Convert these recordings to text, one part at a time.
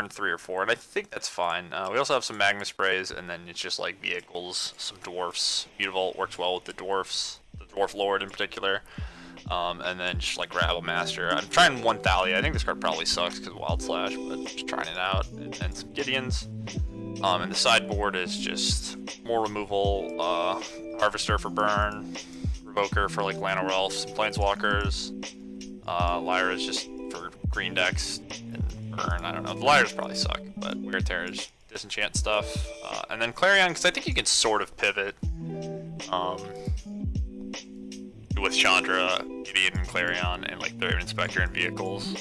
turn 3 or 4, and I think that's fine. We also have some magma sprays, and then it's just like vehicles, some dwarfs. Mutavault works well with the dwarfs, the dwarf lord in particular. And then just like Rabble Master. I'm trying one Thalia. I think this card probably sucks because Wild Slash, but just trying it out. And then some Gideons. And the sideboard is just more removal, Harvester for burn, Revoker for like Llanowar Elves and Planeswalkers. Lyra is just for green decks and burn. I don't know. The Lyras probably suck, but Wear Tear is disenchant stuff. And then Clarion, because I think you can sort of pivot. With Chandra, Gideon, and Clarion, and like Thraven Inspector and vehicles.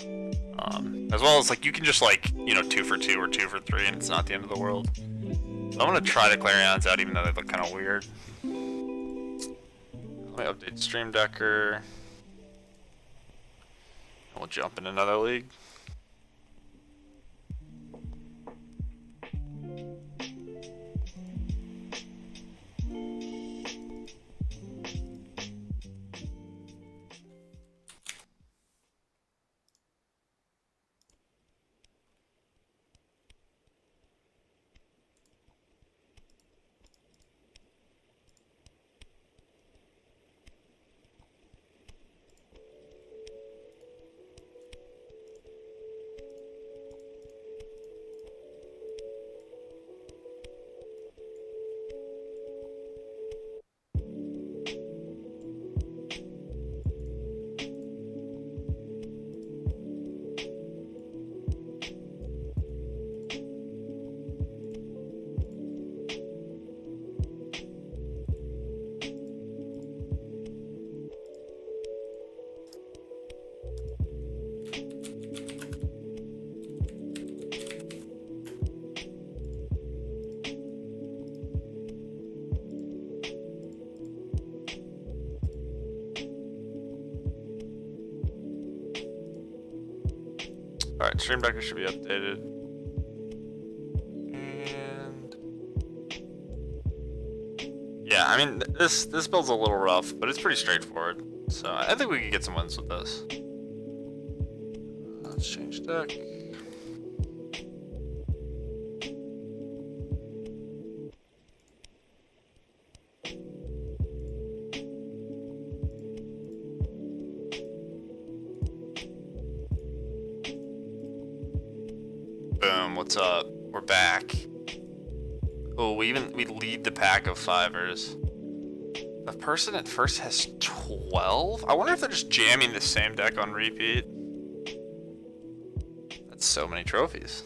As well as like you can just like, you know, 2 for 2 or 2 for 3 and it's not the end of the world. So I'm gonna try the Clarions out even though they look kind of weird. Let me update Stream Decker. And we'll jump in another league. Alright, Stream Decker should be updated. And yeah, I mean this build's a little rough, but it's pretty straightforward. So I think we can get some wins with this. Let's change deck. Boom, what's up? We're back. Oh, we lead the pack of fivers. The person at first has 12? I wonder if they're just jamming the same deck on repeat. That's so many trophies.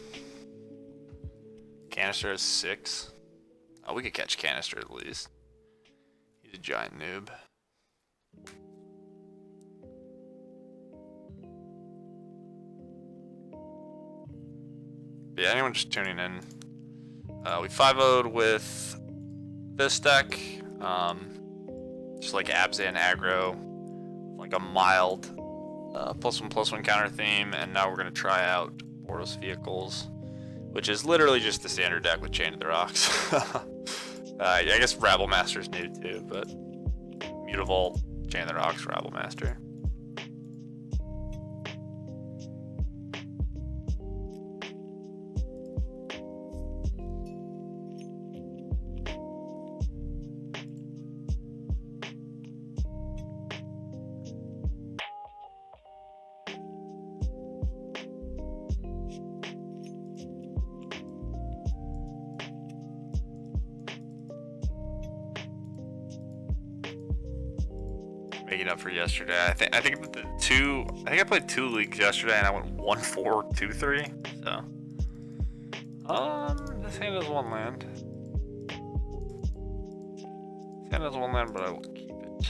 Canister has 6. Oh, we could catch Canister at least. He's a giant noob. Yeah, anyone just tuning in. We 5-0'd with this deck. Just like Abzan aggro. Like a mild +1/+1 counter theme. And now we're going to try out Boros vehicles. Which is literally just the standard deck with Chain of the Rocks. I guess Rabble Master's new too, but Mutavault, Chain of the Rocks, Rabble Master. Making up for yesterday. I think I played 2 leagues yesterday and I went 1-4, 2-3. So this hand has 1 land. This hand has 1 land, but I will keep it.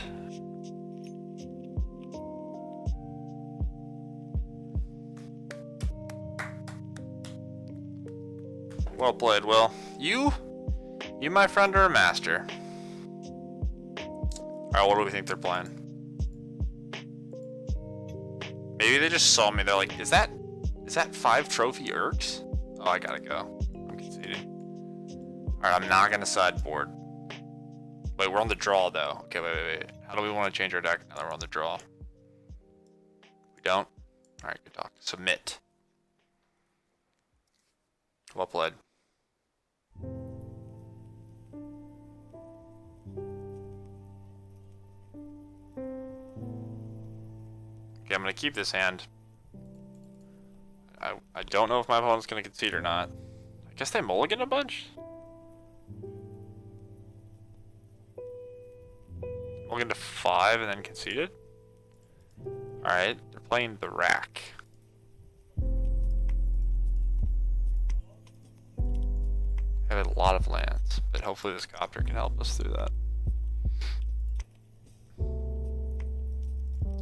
Well played, Will. You my friend are a master. Alright, what do we think they're playing? Maybe they just saw me, they're like, is that 5 trophy Urks? Oh, I gotta go. I'm conceding. Alright, I'm not gonna sideboard. Wait, we're on the draw though. Okay, wait. How do we want to change our deck now that we're on the draw? We don't? Alright, good talk. Submit. Well played. Okay, I'm gonna keep this hand. I don't know if my opponent's gonna concede or not. I guess they mulligan a bunch? Mulligan to 5 and then conceded? Alright, they're playing the rack. I have a lot of lands, but hopefully this copter can help us through that.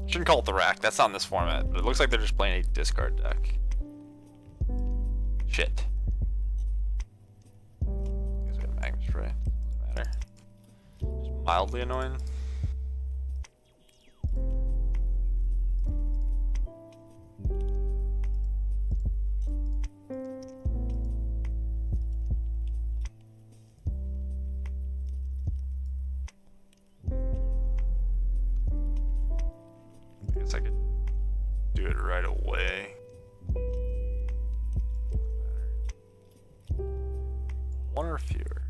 Shouldn't call it the rack, that's not in this format, but it looks like they're just playing a discard deck. Shit. I guess we have Magma Spray, doesn't matter. Just mildly annoying. I guess I could do it right away. One or fewer.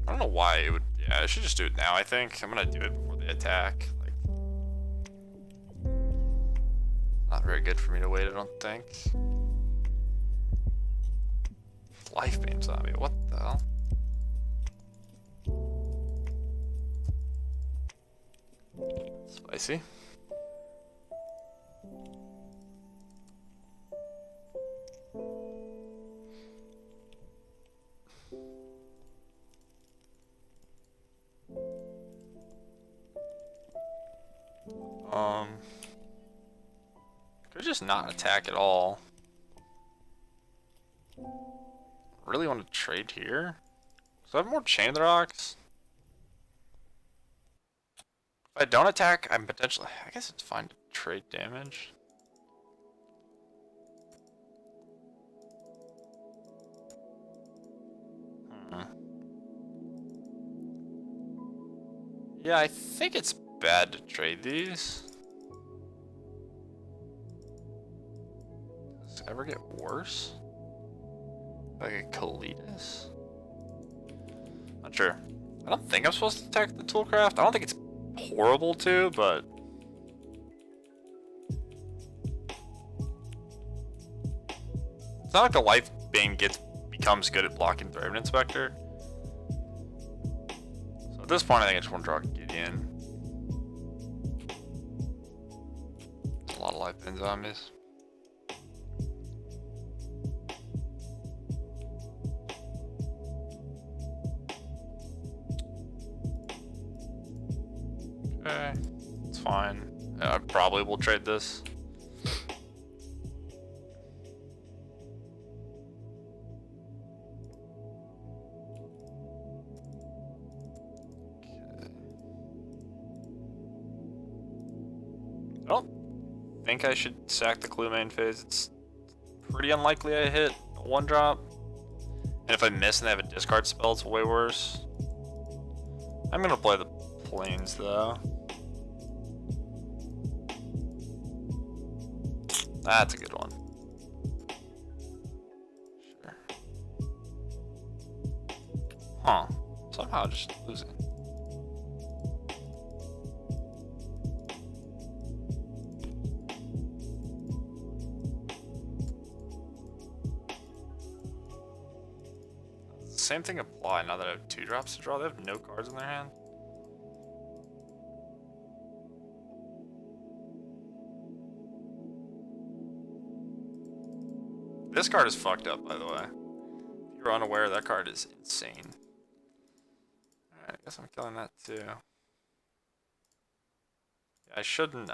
I don't know why it would. Yeah, I should just do it now. I think I'm gonna do it before they attack. Like, not very good for me to wait. I don't think. Life beam zombie. What the hell? Spicy. Could just not attack at all. Really want to trade here? So I have more Chain of the Rocks. If I don't attack, I'm potentially. I guess it's fine to trade damage. Yeah, I think it's bad to trade these. Does it ever get worse? Like a Kalidas? Not sure. I don't think I'm supposed to attack the Toolcraft. I don't think it's horrible to, but... It's not like the Life Bane becomes good at blocking Thraben Inspector. So at this point, I think I just want to draw Gideon. A lot of Life Bane zombies. Okay, it's fine. I probably will trade this. Okay. I don't think I should sack the Clue main phase. It's pretty unlikely I hit a 1-drop. And if I miss and they have a discard spell, it's way worse. I'm gonna play the Plains though. That's a good one. Sure. Huh. Somehow just losing. Same thing apply now that I have 2 drops to draw. They have no cards in their hand. This card is fucked up, by the way. If you're unaware, that card is insane. Alright, I guess I'm killing that too. Yeah, I shouldn't,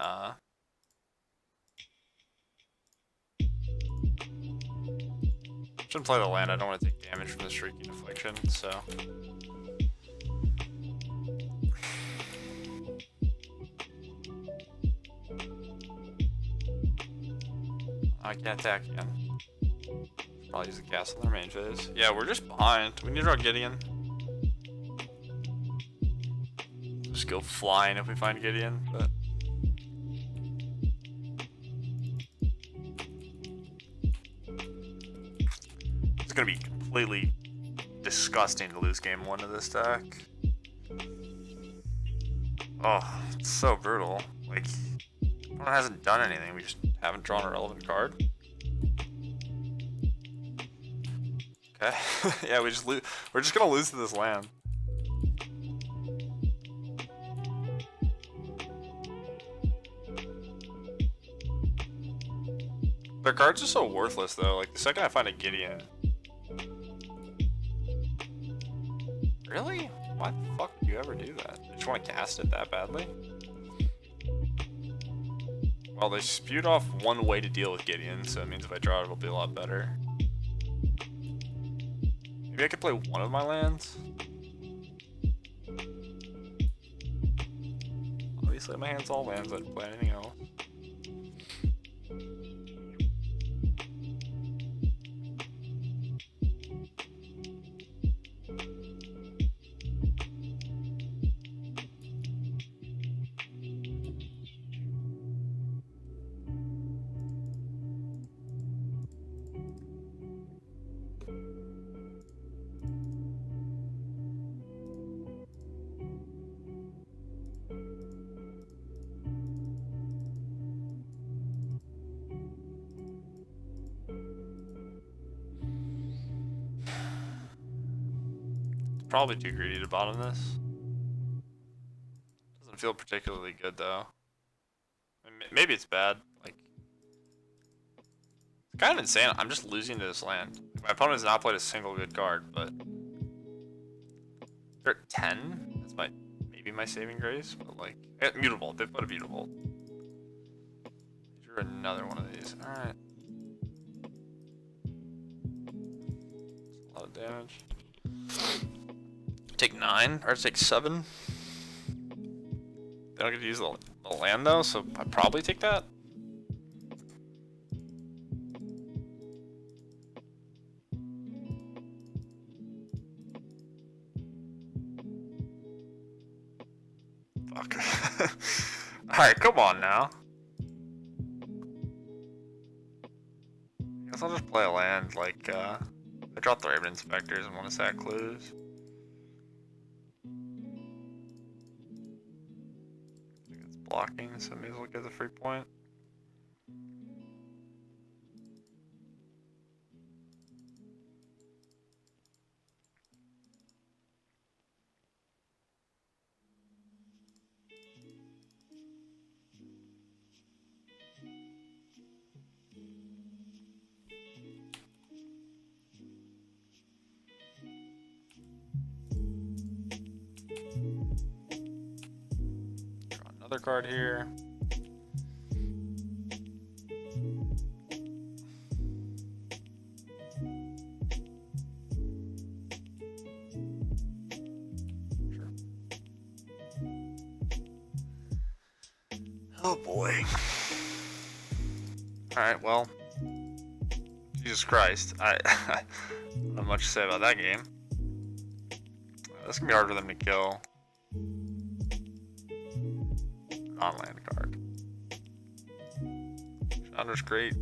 shouldn't play the land. I don't want to take damage from the Shrieking Affliction, so... I can't attack again. Probably use the castle in their main phase. Yeah, we're just behind. We need to draw Gideon. Just go flying if we find Gideon, but It's gonna be completely disgusting to lose game 1 of this deck. Oh, it's so brutal. Like, opponent hasn't done anything. We just haven't drawn a relevant card. Okay. Yeah, we just lose. We're just gonna lose to this land. Their cards are so worthless though. Like the second I find a Gideon. Really? Why the fuck would you ever do that? You just want to cast it that badly? Well, they spewed off one way to deal with Gideon, so it means if I draw it, it'll be a lot better. Maybe I could play one of my lands? Obviously, my hand's all lands, I didn't play anything else. Probably too greedy to bottom this. Doesn't feel particularly good though. I mean, maybe it's bad. Like, it's kind of insane. I'm just losing to this land. My opponent has not played a single good card, but they're at 10. That's maybe my saving grace, but like mutable. They put a mutable. Drew another one of these. All right. That's a lot of damage. Take 9 or take 7. They don't get to use the land though, so I probably take that. Fuck. Alright, come on now. I guess I'll just play a land like I draw 3 Raven Inspectors and want to sack clues. Blocking, so may as well get the free point. Draw another card here. Oh boy. Alright, well. Jesus Christ. I don't have much to say about that game. That's gonna be hard for them to kill. Non-land card. Chandra's great.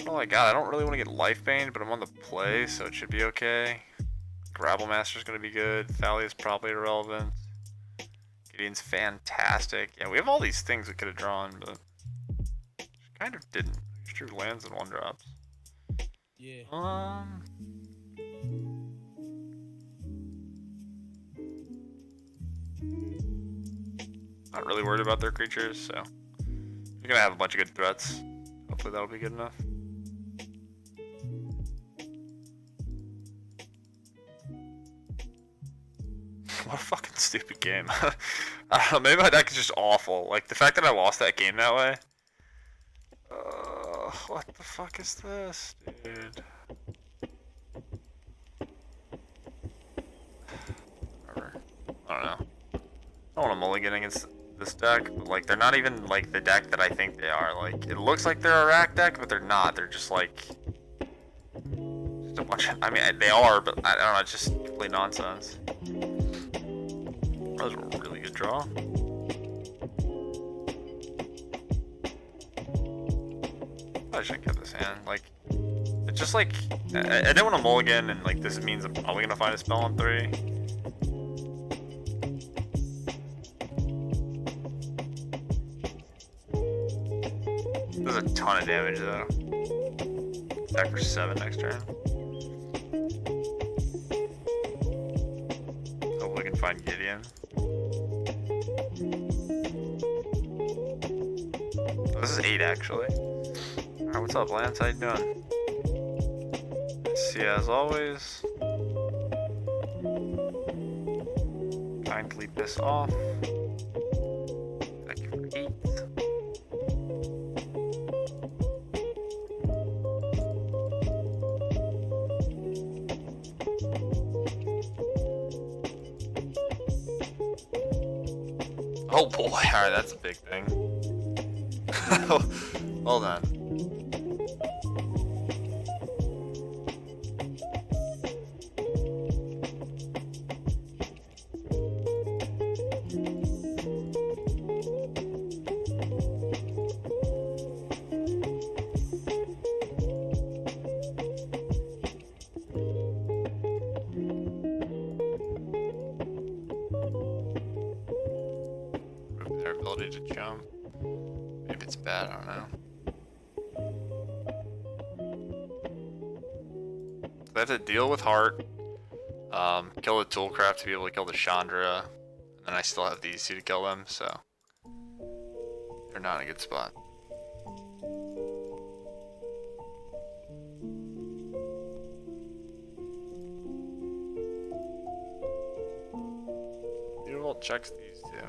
Oh my god, I don't really want to get life banned, but I'm on the play, so it should be okay. Grabble Master's gonna be good. Thalia's probably irrelevant. Gideon's fantastic. Yeah, we have all these things we could have drawn, but kind of didn't. We just drew lands and 1-drops. Yeah. Not really worried about their creatures, so we're gonna have a bunch of good threats. Hopefully that'll be good enough. What a fucking stupid game. I don't know, maybe my deck is just awful. Like, the fact that I lost that game that way. What the fuck is this, dude? Whatever. I don't know. I don't want to mulligan against this deck, but, like, they're not even, like, the deck that I think they are. Like, it looks like they're a rack deck, but they're not. They're just, like... just a bunch of... I mean, they are, but I don't know, it's just complete nonsense. That was a really good draw. I should have kept this hand. Like, it's just like I didn't want to mulligan, and like this means I'm probably gonna find a spell on 3. Does a ton of damage though. Attack for 7 next turn. Hope we can find Gideon. Oh, this is 8 actually. Alright, what's up, Lance? How you doing? See, as always, kindly piss off. Thank you for 8. Oh boy, alright, that's a big thing. Hold on. Their ability to jump. Maybe it's bad, I don't know. They have to deal with Heart, kill the Toolcraft to be able to kill the Chandra, and then I still have these two to kill them, so they're not in a good spot. Beautiful checks these two.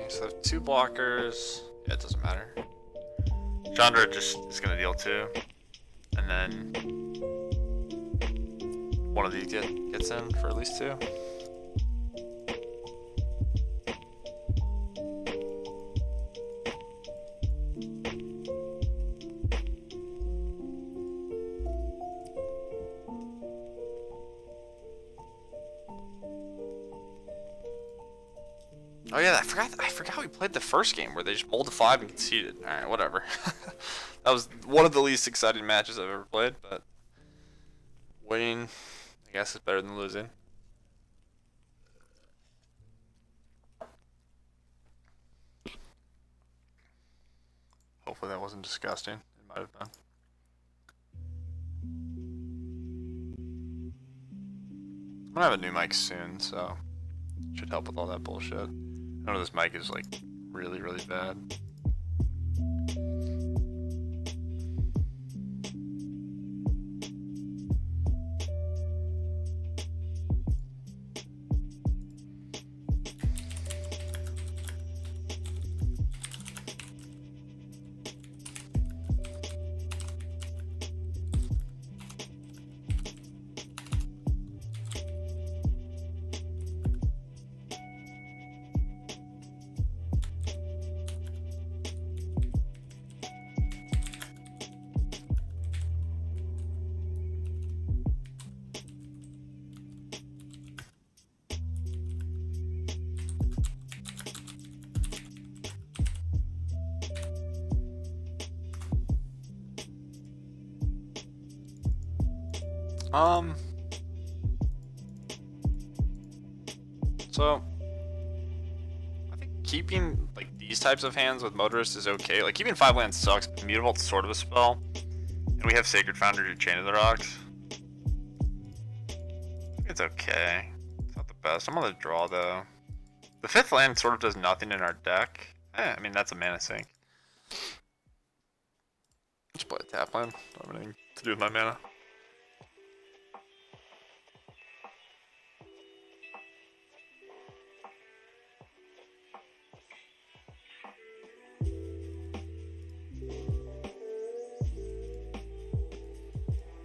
So 2 blockers. Yeah, it doesn't matter. Chandra just is gonna deal 2, and then one of these gets in for at least 2. Oh yeah, I forgot we played the first game where they just bowled to 5 and conceded. Alright, whatever. That was one of the least exciting matches I've ever played, but winning, I guess, is better than losing. Hopefully that wasn't disgusting. It might have been. I'm gonna have a new mic soon, so should help with all that bullshit. I know this mic is like really, really bad. So I think keeping like these types of hands with Motorist is okay. Like keeping 5 lands sucks, but Mutavault's sort of a spell. And we have Sacred Foundry to Chain of the Rocks. I think it's okay. It's not the best. I'm gonna draw though. The 5th land sort of does nothing in our deck. I mean that's a mana sink. It's just play a tap land. Don't have anything to do with my mana.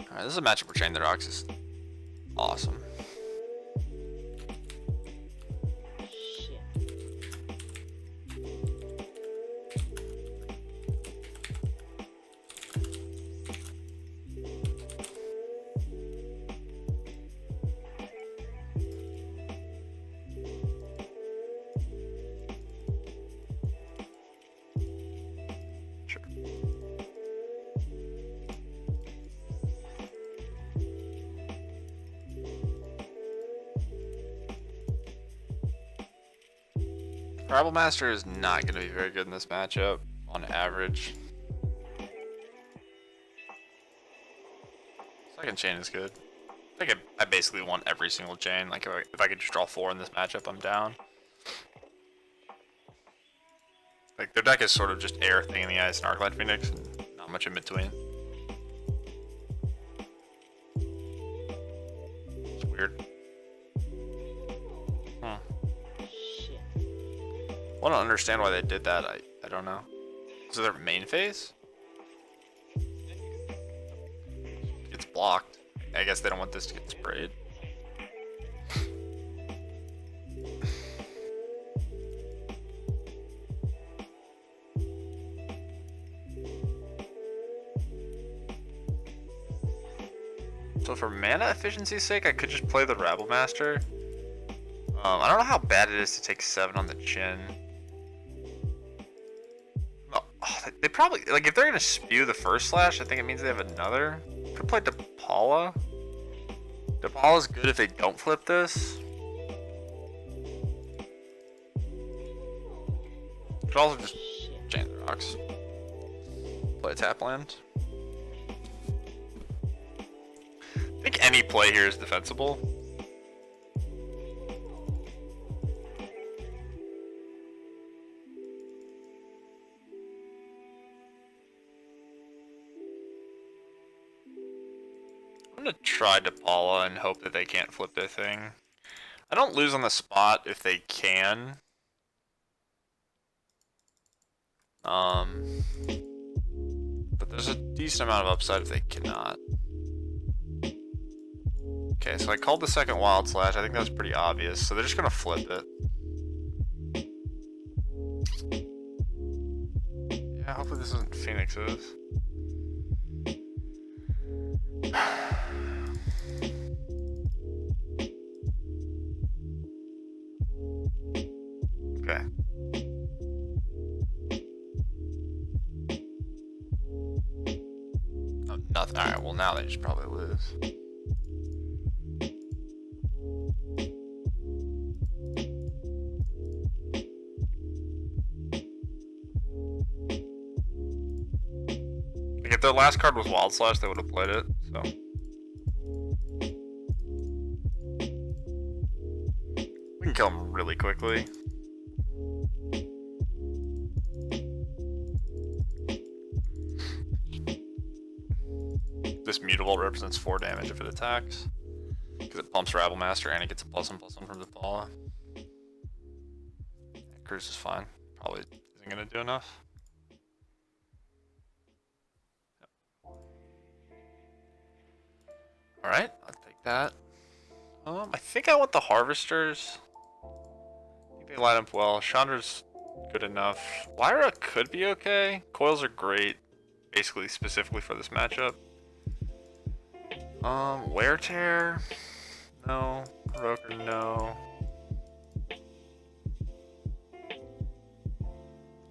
Alright, this is a matchup where Chain the Rocks is awesome. Tribal Master is not going to be very good in this matchup on average. Second chain is good. I basically want every single chain. Like if I could just draw 4 in this matchup, I'm down. Like their deck is sort of just Air, Thing in the Ice, and Arclight Phoenix, and not much in between. It's weird. I don't understand why they did that. I don't know. Is it their main phase? It's blocked. I guess they don't want this to get sprayed. So for mana efficiency's sake, I could just play the Rabble Master. I don't know how bad it is to take 7 on the chin. They probably, like, if they're gonna spew the first slash, I think it means they have another. Could play DePaula. DePaula's good if they don't flip this. Could also just chain the rocks. Play a tap land. I think any play here is defensible. I'm gonna try DePaula and hope that they can't flip their thing. I don't lose on the spot if they can. But there's a decent amount of upside if they cannot. Okay, so I called the second Wild Slash. I think that was pretty obvious. So they're just gonna flip it. Yeah, hopefully this isn't Phoenix's. Okay. Oh, nothing. Alright, well now they should probably lose. Like if their last card was Wild Slash, they would have played it, so. We can kill him really quickly. This Mutable represents 4 damage if it attacks. Because it pumps Rabble Master and it gets a +1/+1 from the Paula. Cruise is fine. Probably isn't going to do enough. Yep. Alright, I'll take that. I think I want the Harvesters. I think they line up well. Chandra's good enough. Lyra could be okay. Coils are great, basically specifically for this matchup. Wear Tear? No. Roker, no.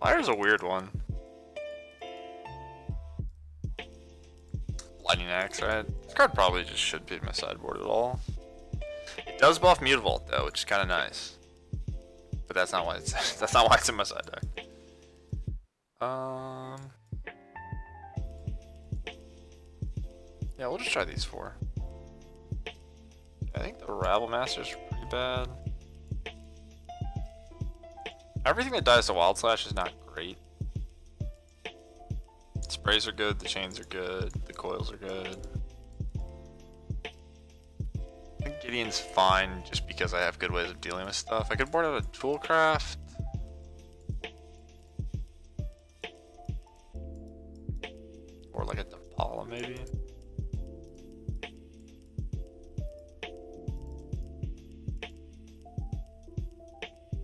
Lyra's a weird one. Lightning Axe, right? This card probably just shouldn't be in my sideboard at all. It does buff Mutavault though, which is kind of nice. But that's not why it's that's not why it's in my side deck. Yeah, we'll just try these 4. I think the Rabble Masters are pretty bad. Everything that dies to Wild Slash is not great. Spray sprays are good, the chains are good, the coils are good. I think Gideon's fine just because I have good ways of dealing with stuff. I could board out a toolcraft. Or like a Dapala maybe.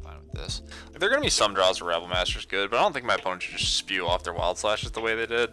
Fine with this. Like, there are gonna be some draws where Rebel Master's good, but I don't think my opponent should just spew off their Wild Slashes the way they did.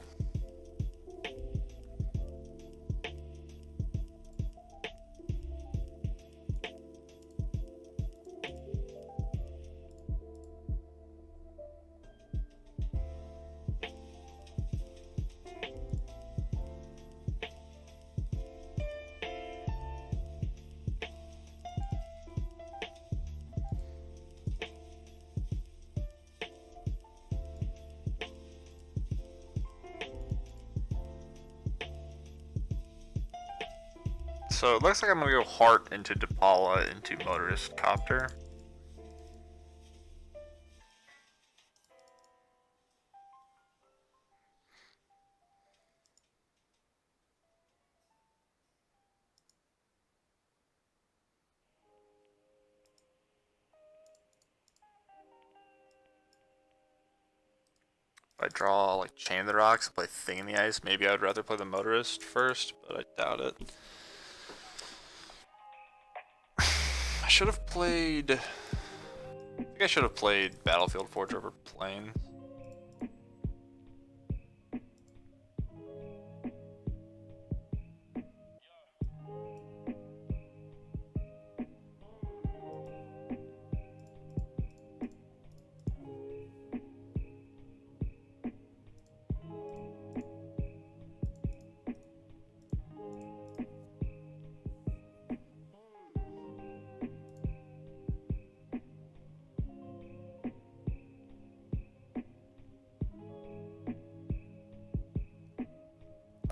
So it looks like I'm gonna go Heart into Dapala into Motorist Copter. If I draw like Chain of the Rocks and play Thing in the Ice, maybe I would rather play the Motorist first, but I doubt it. I should have played... I think I should have played Battlefield Forge over Plains.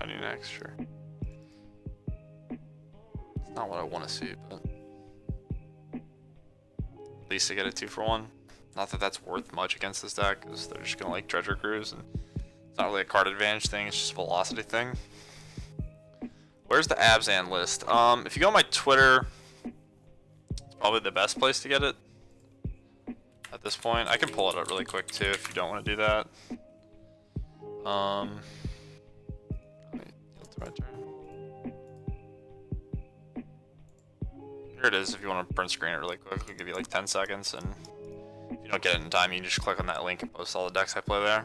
I need an extra. It's not what I want to see, but at least I get a 2-for-1. Not that that's worth much against this deck, because they're just gonna like Treasure Cruise, and it's not really a card advantage thing. It's just a velocity thing. Where's the Abzan list? If you go on my Twitter, it's probably the best place to get it at this point. I can pull it up really quick too if you don't want to do that. My turn. Here it is if you want to print screen it really quick. It'll give you like 10 seconds, and if you don't get it in time, you can just click on that link and post all the decks I play there.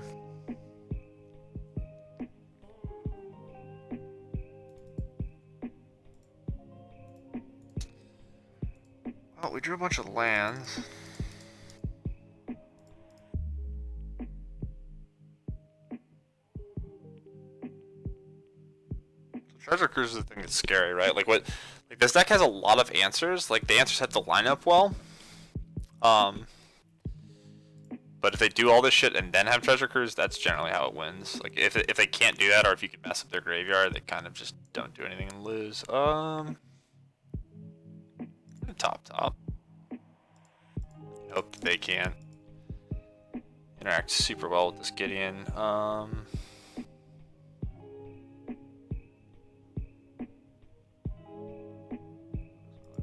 Well, we drew a bunch of lands. Treasure Cruise is the thing that's scary, right? Like this deck has a lot of answers. Like the answers have to line up well. But if they do all this shit and then have Treasure Cruise, that's generally how it wins. Like if they can't do that, or if you can mess up their graveyard, they kind of just don't do anything and lose. Top. Hope that they can interact super well with this Gideon.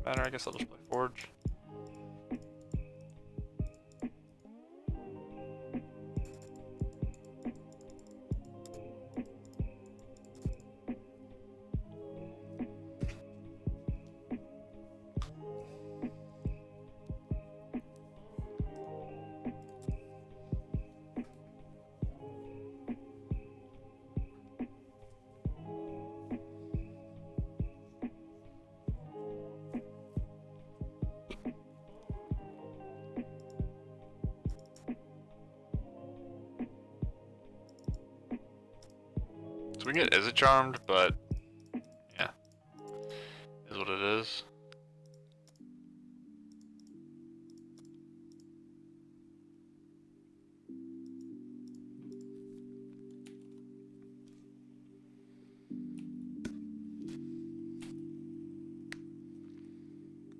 Matter, I guess I'll just play Forge. So we can get Is It Charmed, but yeah, is what it is.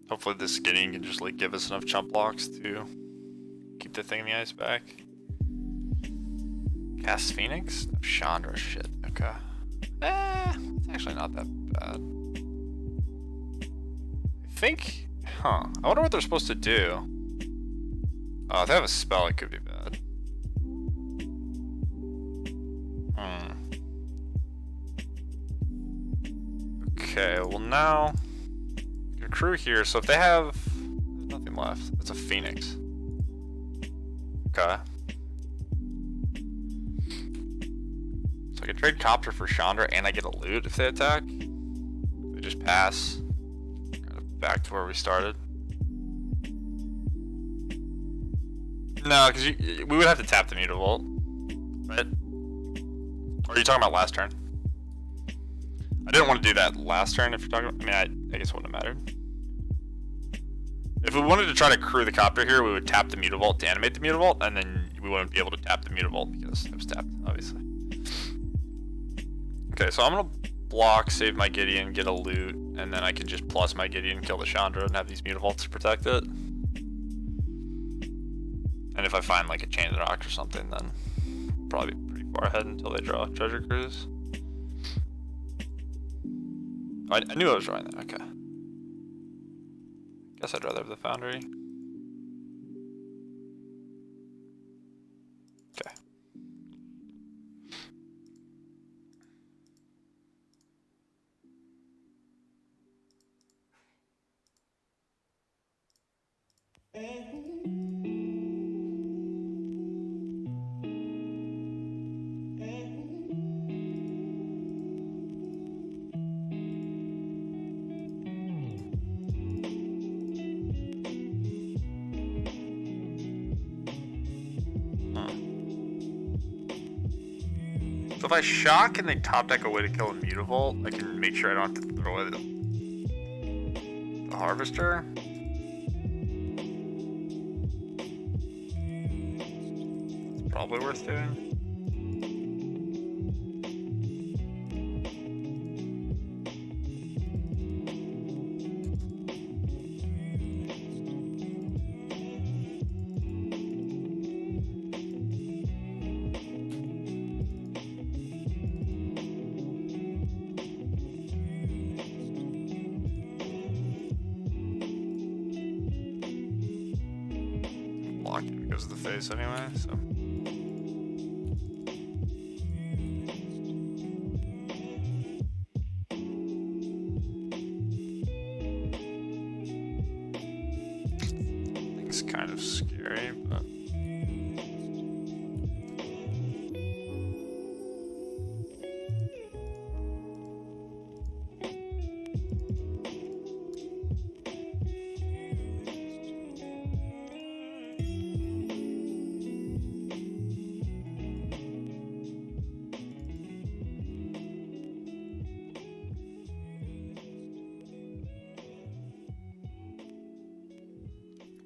Hopefully this Gideon can just like give us enough chump blocks to keep the Thing in the Ice back. Cast Phoenix? Chandra shit. Okay. It's actually not that bad. I think... Huh. I wonder what they're supposed to do. Oh, if they have a spell, it could be bad. Okay, well now... Your crew here, so if they have... There's nothing left. It's a Phoenix. Okay. So I can trade Copter for Chandra and I get a loot if they attack. They just pass. Kind of back to where we started. No, because we would have to tap the Mutavault. Right? Or are you talking about last turn? I didn't want to do that last turn if you're talking about... I mean, I guess it wouldn't have mattered. If we wanted to try to crew the Copter here, we would tap the Mutavault to animate the Mutavault, and then we wouldn't be able to tap the Mutavault because it was tapped, obviously. Okay, so I'm gonna block, save my Gideon, get a loot, and then I can just plus my Gideon, kill the Chandra, and have these Mutavaults to protect it. And if I find like a Chain of the Rock or something, then I'll probably be pretty far ahead until they draw Treasure Cruise. Oh, I knew I was drawing that, okay. Guess I'd rather have the Foundry. Okay. So if I shock and they top deck a way to kill a Mutavault, I can make sure I don't have to throw away the Harvester. It's probably worth doing. Because of the face anyway, so. It's kind of scary, but.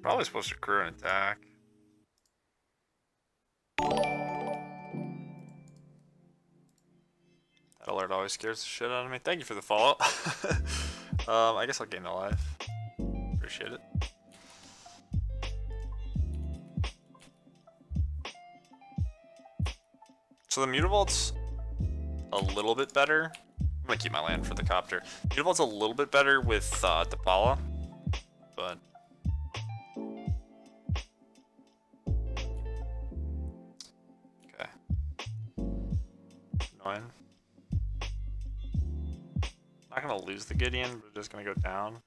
Probably supposed to crew and attack. That alert always scares the shit out of me. Thank you for the follow. I guess I'll gain a life. Appreciate it. So the Mutavault's a little bit better. I'm gonna keep my land for the Copter. Mutavault's a little bit better with Depala, but. Not gonna lose the Gideon, but just gonna go down.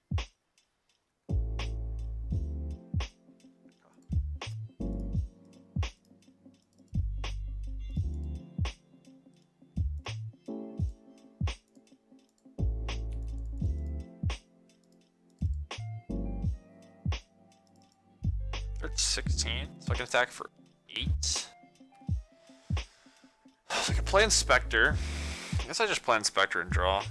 They're at 16, so I can attack for 8. So I can play Inspector. I guess I just play Inspector and draw.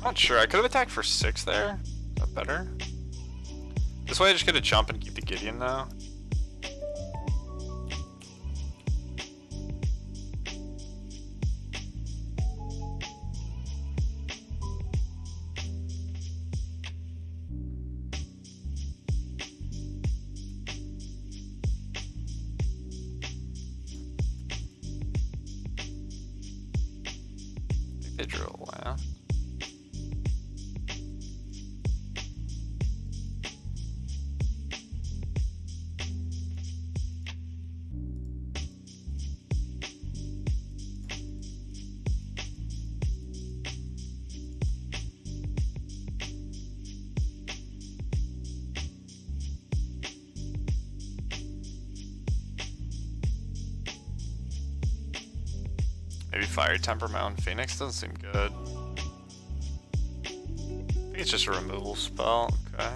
Not sure. I could have attacked for 6 there. Is that better? This way I just get a jump and keep the Gideon now. I think they drew a land. Maybe Fire Temper Mound Phoenix doesn't seem good. I think it's just a removal spell. Okay.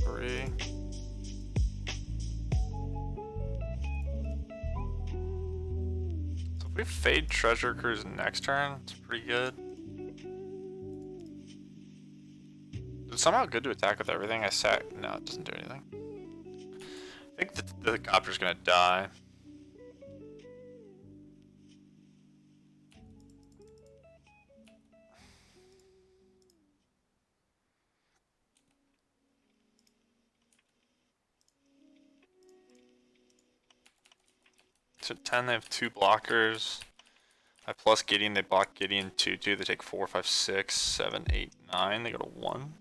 Three. So if we fade Treasure Cruise next turn, it's pretty good. It's somehow good to attack with everything. I sat. No, it doesn't do anything. I think the Copter's gonna die. So 10, they have 2 blockers. I plus Gideon, they block Gideon 2/2. They take 4, 5, 6, 7, 8, 9. They go to 1.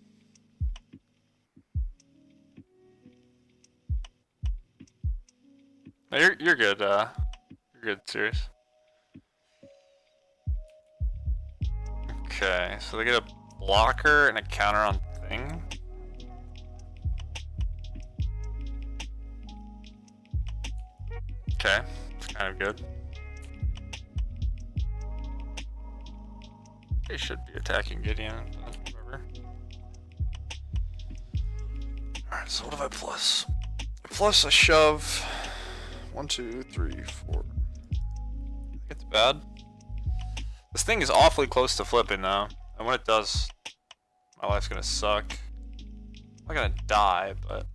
No, you're good. You're good, serious. Okay, so they get a blocker and a counter on thing. Okay, it's kind of good. They should be attacking Gideon, but whatever. Alright, so what have I plus? Plus a shove. 1, 2, 3, 4. It's bad. This thing is awfully close to flipping though. And when it does, my life's gonna suck. I'm not gonna die, but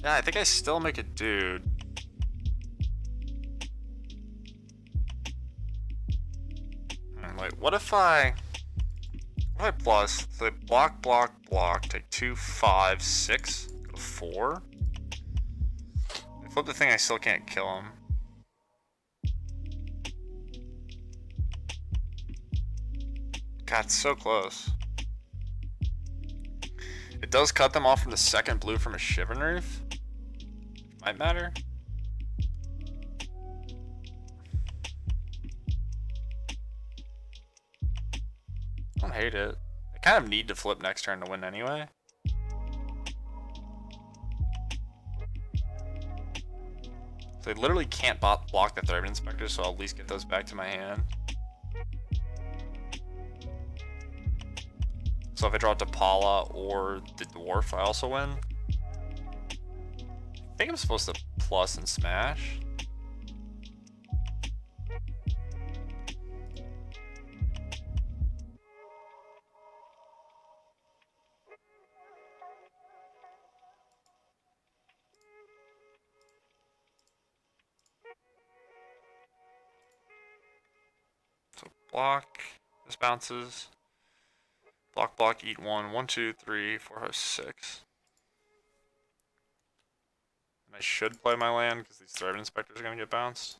yeah, I think I still make a dude. Wait, what if I plus, so they block, block, block, take 2, 5, 6, go to 4. I flip the thing, I still can't kill him. God, it's so close. It does cut them off from the second blue from a Shivan Reef. Might matter. I don't hate it. I kind of need to flip next turn to win anyway. So they literally can't block the Thread Inspector, so I'll at least get those back to my hand. So if I draw Tapala or the Dwarf, I also win. I think I'm supposed to plus and smash. So block, this bounces. Block, block, eat 1. 1, 2, 3, 4, 5, 6. And I should play my land because these Thread Inspectors are going to get bounced.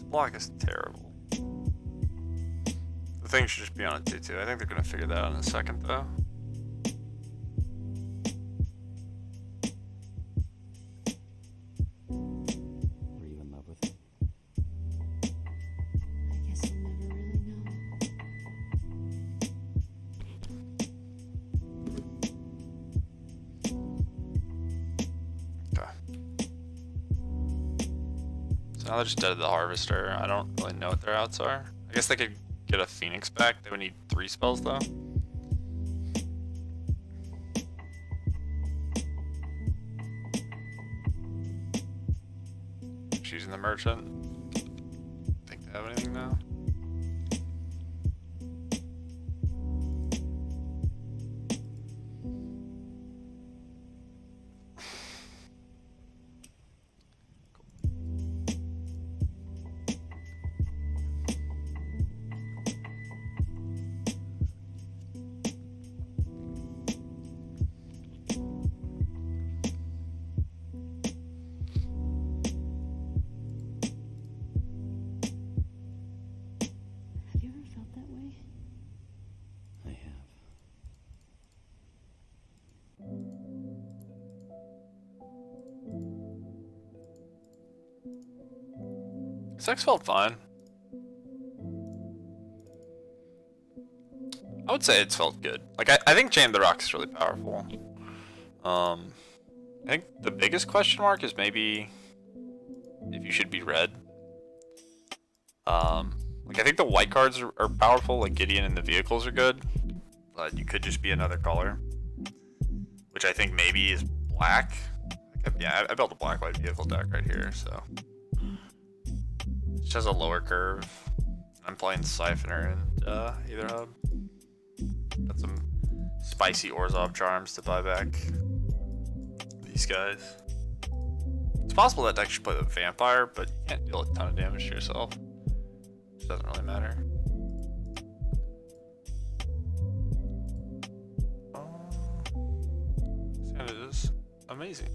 Block is terrible. The thing should just be on a 2/2. I think they're gonna figure that out in a second though. Were you in love with him? So now they're just dead to the Harvester. I don't really know what their outs are. I guess they could get a Phoenix back. They would need 3 spells though. Just using the Merchant. Think they have anything now? Have you ever felt that way? I have. Sex felt fine. I would say it's felt good. Like I think Chain of the Rocks is really powerful. I think the biggest question mark is maybe if you should be red. Like I think the white cards are powerful, like Gideon and the vehicles are good, but you could just be another color, which I think maybe is black. Yeah, I built a black-white vehicle deck right here, so it just has a lower curve. I'm playing Siphoner and either hub. Got some spicy Orzhov charms to buy back these guys. It's possible that deck should play the Vampire, but you can't deal a ton of damage to yourself. It doesn't really matter. And it is amazing.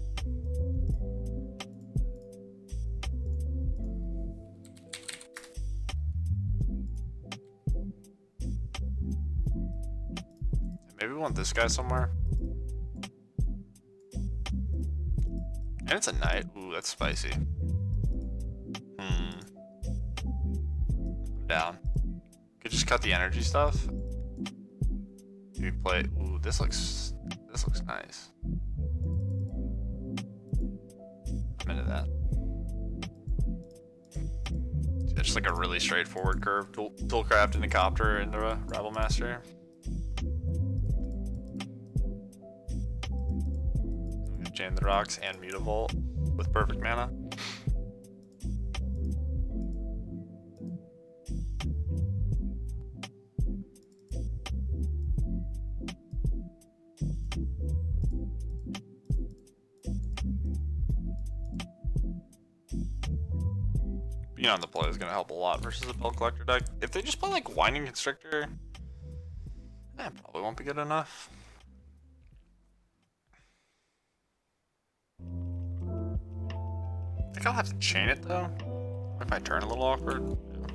Maybe we want this guy somewhere. And it's a knight. Ooh, that's spicy. I'm down. Could just cut the energy stuff. Maybe play. Ooh, this looks nice. I'm into that. Yeah, just like a really straightforward curve. Dual craft into Copter into a Rabble Master. Jam the Rocks and Mutavault with perfect mana. Being on the play is going to help a lot versus a Bell Collector deck. If they just play like Winding Constrictor, it probably won't be good enough. I think I'll have to chain it though. If I turn a little awkward. Yeah.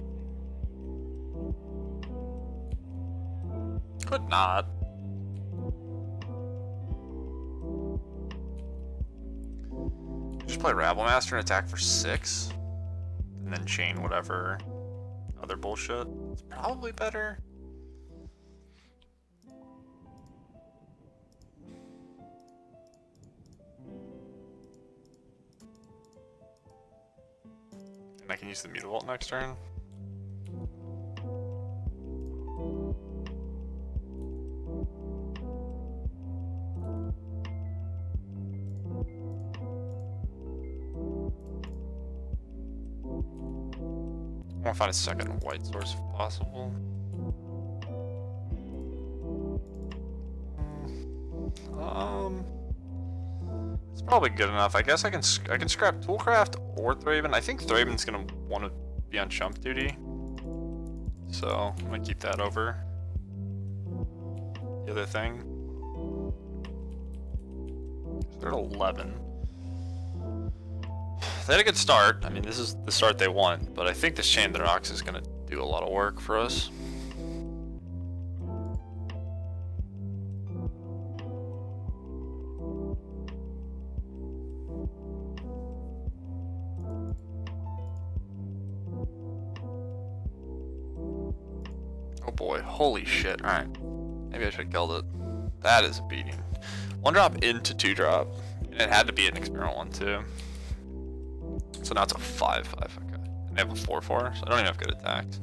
Could not. Just play Rabble Master and attack for 6. And then chain whatever other bullshit. It's probably better. And I can use the Mutavault next turn. I want to find a second white source if possible. It's probably good enough. I guess I can scrap Toolcraft or Thraben. I think Thraben's gonna want to be on chump duty, so I'm gonna keep that over the other thing. They're at 11. They had a good start. I mean, this is the start they want, but I think this Chain of the Rocks is gonna do a lot of work for us. Oh boy, holy shit. Alright. Maybe I should have killed it. That is a beating. 1 drop into 2 drop. And it had to be an experimental one too. So now it's a 5/5. Okay. And they have a 4/4, so I don't even have good attacks.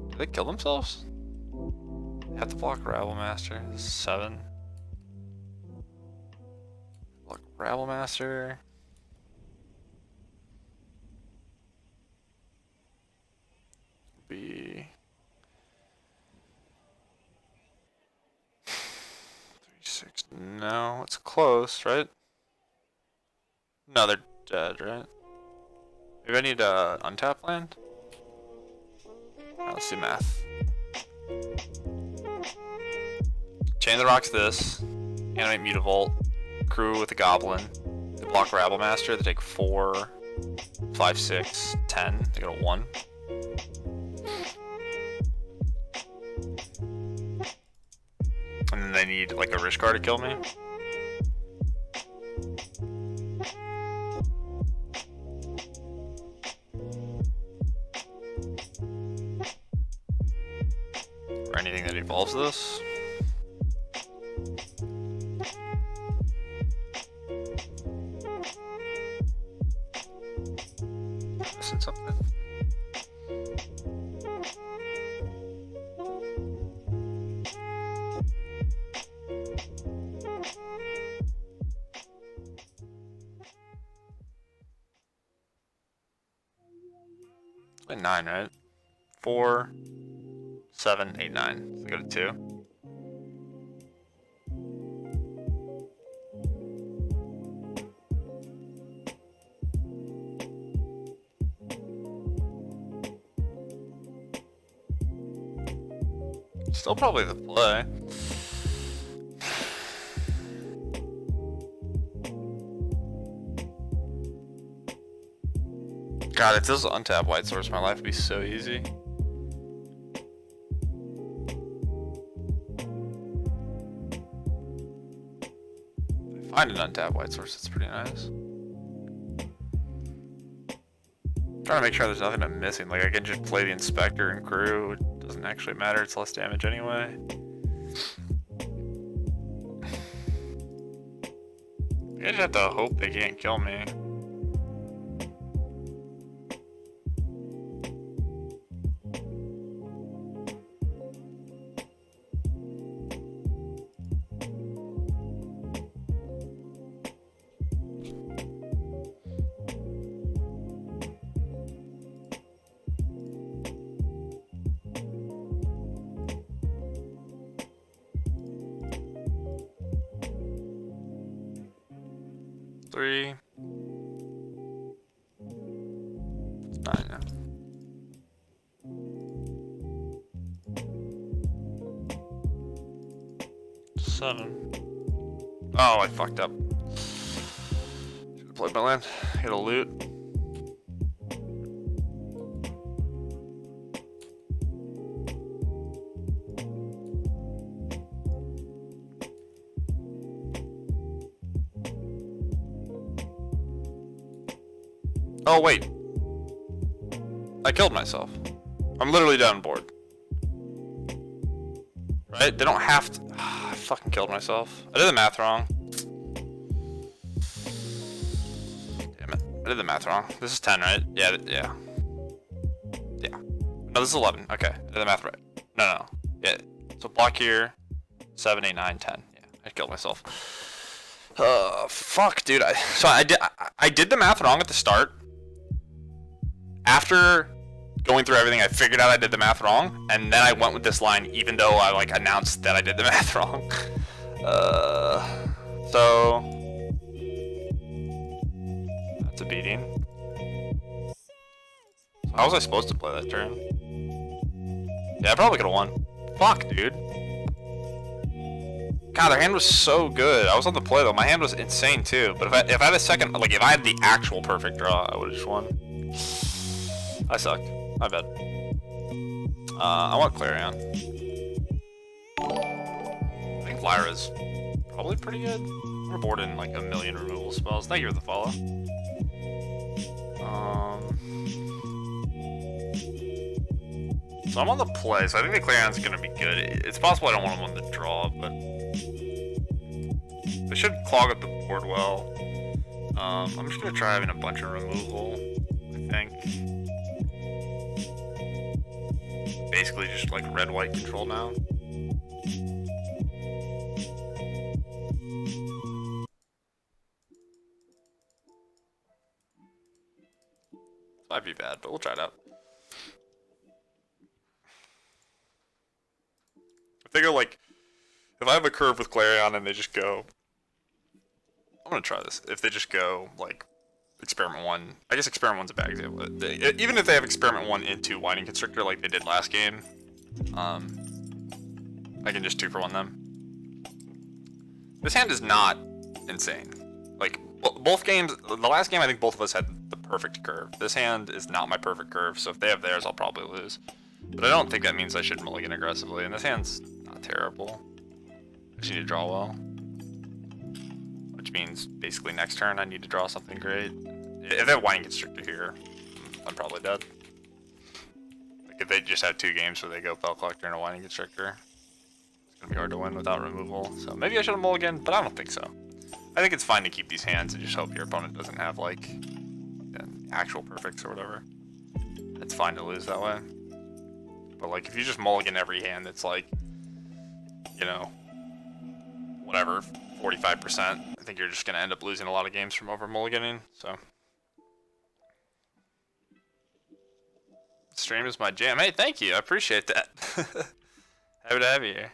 Did they kill themselves? They have to block Rabble Master. 7. Block Rabble Master. Be 3/6. No, it's close, right? No, they're dead, right? Maybe I need a untap land? Let's do math. Chain the Rocks this. Animate Mutavault. Crew with a Goblin. They block Rabble Master. They take 4, 5, 6, 10. They go to 1. And then they need like a Rishkar to kill me. Or anything that evolves this. Missing something. Like 9, right? 4, 7, 8, 9. So I go to 2. Still probably the play. God, if this was untap White Source, my life would be so easy. If I find an untap White Source, it's pretty nice. Trying to make sure there's nothing I'm missing. Like, I can just play the Inspector and Crew. It doesn't actually matter, it's less damage anyway. I just have to hope they can't kill me. Three. It's 9 now. Seven. Oh, I fucked up. Should've played my land. Get a loot. Oh, wait. I killed myself. I'm literally down board. Right? They don't have to... I fucking killed myself. I did the math wrong. Damn it. I did the math wrong. This is 10, right? Yeah, yeah. Yeah. No, this is 11. Okay. I did the math right. No. Yeah. So block here. 7, 8, 9, 10. Yeah. I killed myself. Fuck, dude. I did the math wrong at the start. After going through everything, I figured out I did the math wrong, and then I went with this line even though I like announced that I did the math wrong. So that's a beating. So how was I supposed to play that turn? Yeah, I probably could have won. Fuck, dude. God, their hand was so good. I was on the play though. My hand was insane too. But if I had a second, like if I had the actual perfect draw, I would have just won. I sucked. My bad. I want Clarion. I think Lyra's probably pretty good. We're bored in like a million removal spells. Thank you for the follow. So I'm on the play, so I think the Clarion's gonna be good. It's possible I don't want him on the draw, but they should clog up the board well. I'm just gonna try having a bunch of removal, I think. Basically just like red-white control now. Might be bad, but we'll try it out. If they go like, if I have a curve with Clarion and they just go, I'm gonna try this. If they just go like Experiment 1, I guess Experiment 1's a bad example. Even if they have Experiment 1 into Winding Constrictor like they did last game, I can just 2-for-1 them. This hand is not insane. Like, both games, the last game I think both of us had the perfect curve. This hand is not my perfect curve, so if they have theirs I'll probably lose. But I don't think that means I should mulligan aggressively, and this hand's not terrible. I just need to draw well. Which means basically next turn I need to draw something great. If they have Winding Constrictor here, I'm probably dead. Like if they just have 2 games where they go Fel Collector and a Winding Constrictor, it's gonna be hard to win without removal. So maybe I should have mulligan, but I don't think so. I think it's fine to keep these hands and just hope your opponent doesn't have like actual perfects or whatever. It's fine to lose that way. But like if you just mulligan every hand, it's like, you know, whatever, 45%. I think you're just gonna end up losing a lot of games from over mulliganing. So stream is my jam. Hey, thank you. I appreciate that. Happy to have you here.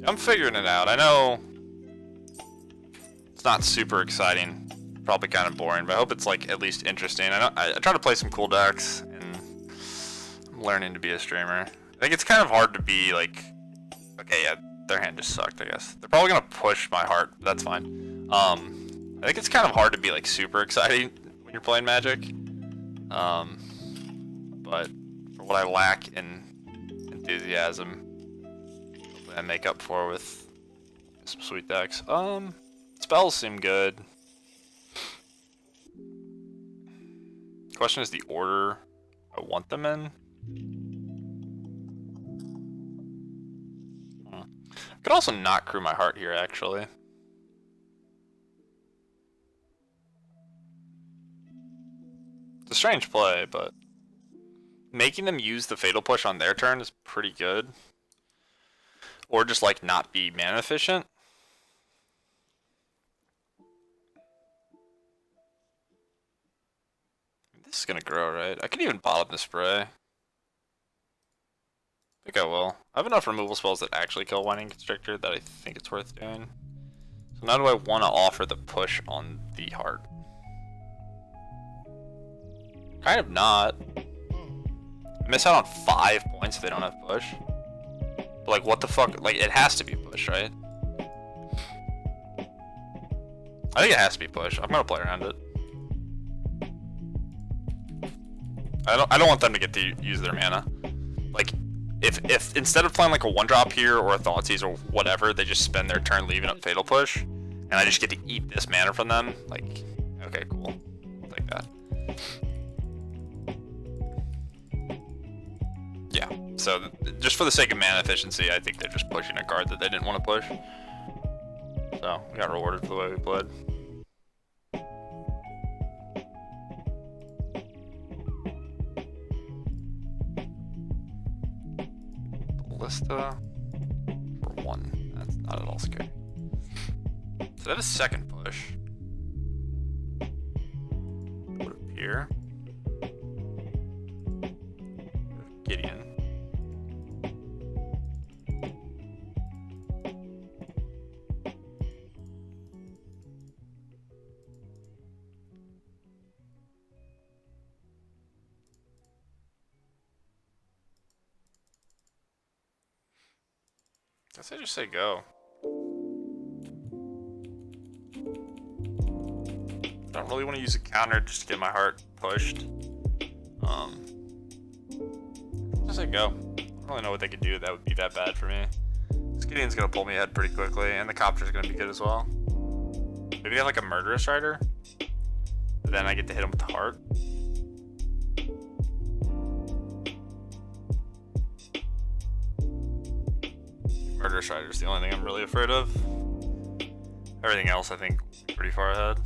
I'm figuring it out. I know it's not super exciting, probably kind of boring, but I hope it's like at least interesting. I know I try to play some cool decks, and I'm learning to be a streamer. I think it's kind of hard to be like, okay, yeah, their hand just sucked, I guess. They're probably gonna push my heart, but that's fine. I think it's kind of hard to be like super exciting when you're playing Magic. But for what I lack in enthusiasm, I make up for with some sweet decks. Spells seem good. Question is the order I want them in. I could also not crew my heart here, actually. It's a strange play, but making them use the Fatal Push on their turn is pretty good. Or just like not be mana efficient. This is gonna grow, right? I could even bottom the spray. I think I will. I have enough removal spells that actually kill Winding Constrictor that I think it's worth doing. So now do I want to offer the push on the heart? Kind of not. I miss out on 5 points if they don't have push. But like, what the fuck? Like, it has to be push, right? I think it has to be push. I'm gonna play around it. I don't want them to get to use their mana. Like, if instead of playing like a 1-drop here or a Thoughtseize or whatever, they just spend their turn leaving up Fatal Push, and I just get to eat this mana from them, like, okay, cool. I'll take that. Yeah, so just for the sake of mana efficiency, I think they're just pushing a card that they didn't want to push. So, we got rewarded for the way we played. Ballista for 1. That's not at all scary. So they have a second push. Would appear. Gideon. Guess I just say go. I don't really want to use a counter just to get my heart pushed. Just say go. I don't really know what they could do that would be that bad for me. This Gideon's gonna pull me ahead pretty quickly, and the Copter's gonna be good as well. Maybe they have like a Murderous Rider? But then I get to hit him with the heart. Murder Strider's the only thing I'm really afraid of. Everything else, I think, pretty far ahead.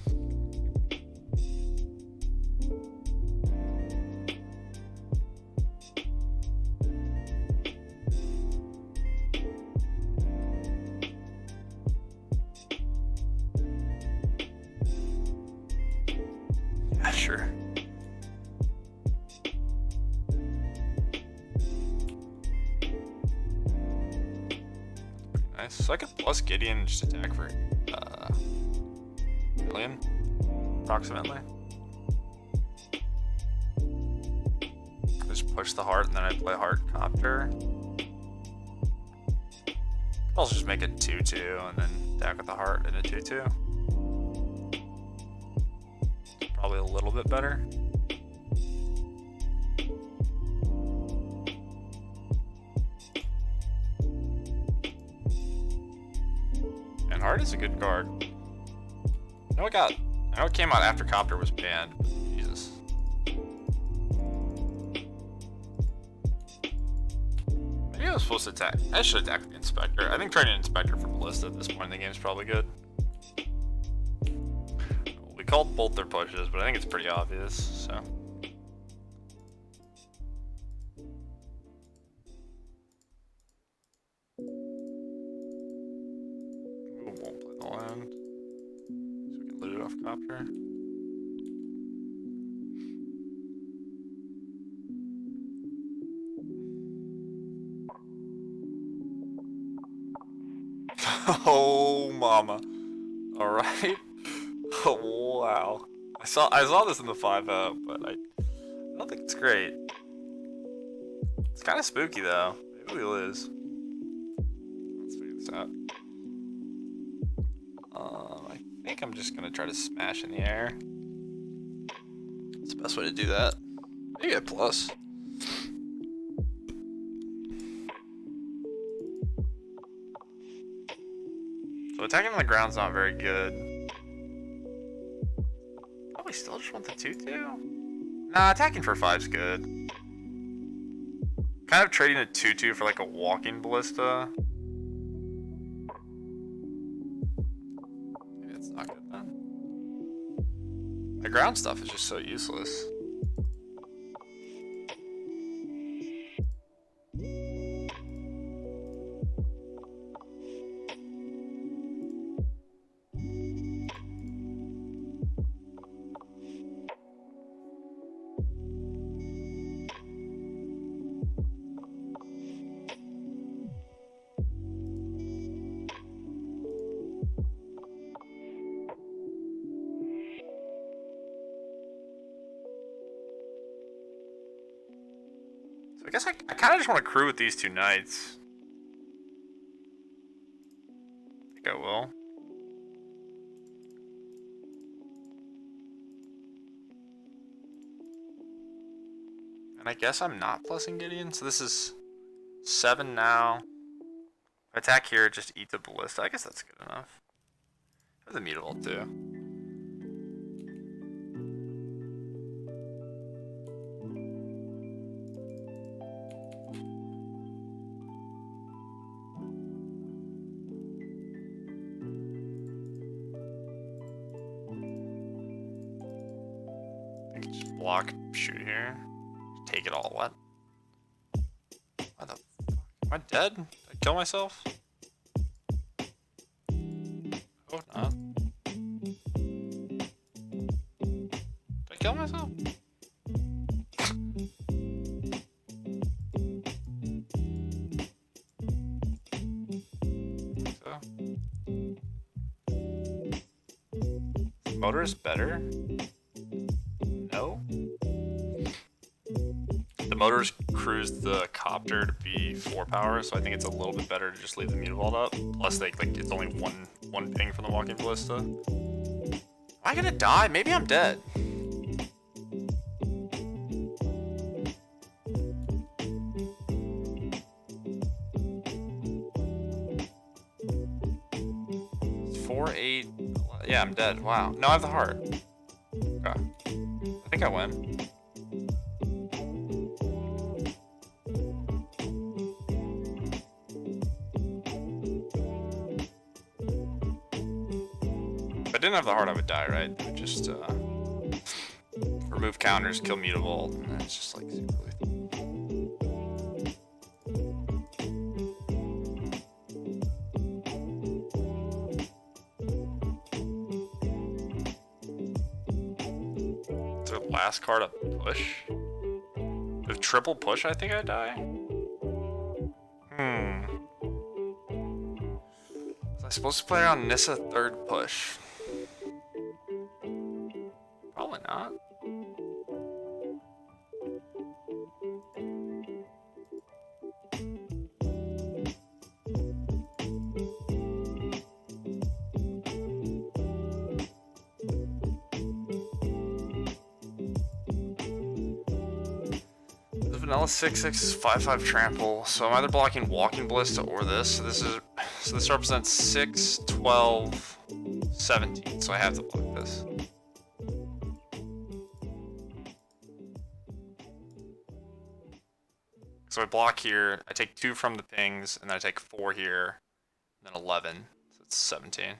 Yeah, sure. Nice. So I could plus Gideon and just attack for million, approximately. Just push the heart and then I play heart copter. I'll also just make it 2-2 and then attack with the heart in a 2-2. Probably a little bit better. And heart is a good card. I know it came out after Copter was banned, but Jesus. Maybe I was supposed to attack. I should attack the Inspector. I think trading Inspector for Ballista at this point in the game is probably good. We called both their pushes, but I think it's pretty obvious, so. We won't play the land. So we can loot it off Copter. Oh, mama. Alright. Oh, wow. I saw this in the 5-0, but I don't think it's great. It's kind of spooky, though. Maybe we lose. Let's figure this out. I think I'm just gonna try to smash in the air. It's the best way to do that. Maybe a plus. So attacking on the ground's not very good. Probably still just want the 2-2? Nah, attacking for 5's good. Kind of trading a 2-2 for like a walking ballista. Maybe it's not good then. The ground stuff is just so useless. So I guess I kind of just want to crew with these two knights. I think I will. And I guess I'm not plussing Gideon, so this is 7 now. If I attack here, just eat the ballista. I guess that's good enough. I have the mutable too. I can just block, shoot here. Take it all. What? Why the fuck? Am I dead? Did I kill myself? Oh, not. Did I kill myself? So. Is the motorist better? No? The motors cruise the copter to be 4 power, so I think it's a little bit better to just leave the mutavault up. Plus, like it's only one ping from the walking ballista. Am I gonna die? Maybe I'm dead. It's 4, 8. Yeah, I'm dead. Wow. No, I have the heart. Okay. I think I win. didn't have the heart, I would die, right? I would just remove counters, kill mutable, and then it's just like super lethal. Is their last card a push? If triple push, I think I die. Was I supposed to play around Nissa third push? Probably not. Vanilla 6/6 is 5/5 trample, so I'm either blocking Walking Ballista or this. So this represents 6, 12, 17. So I have to block this. So I block here. I take 2 from the things, and then I take 4 here, and then 11. So it's 17.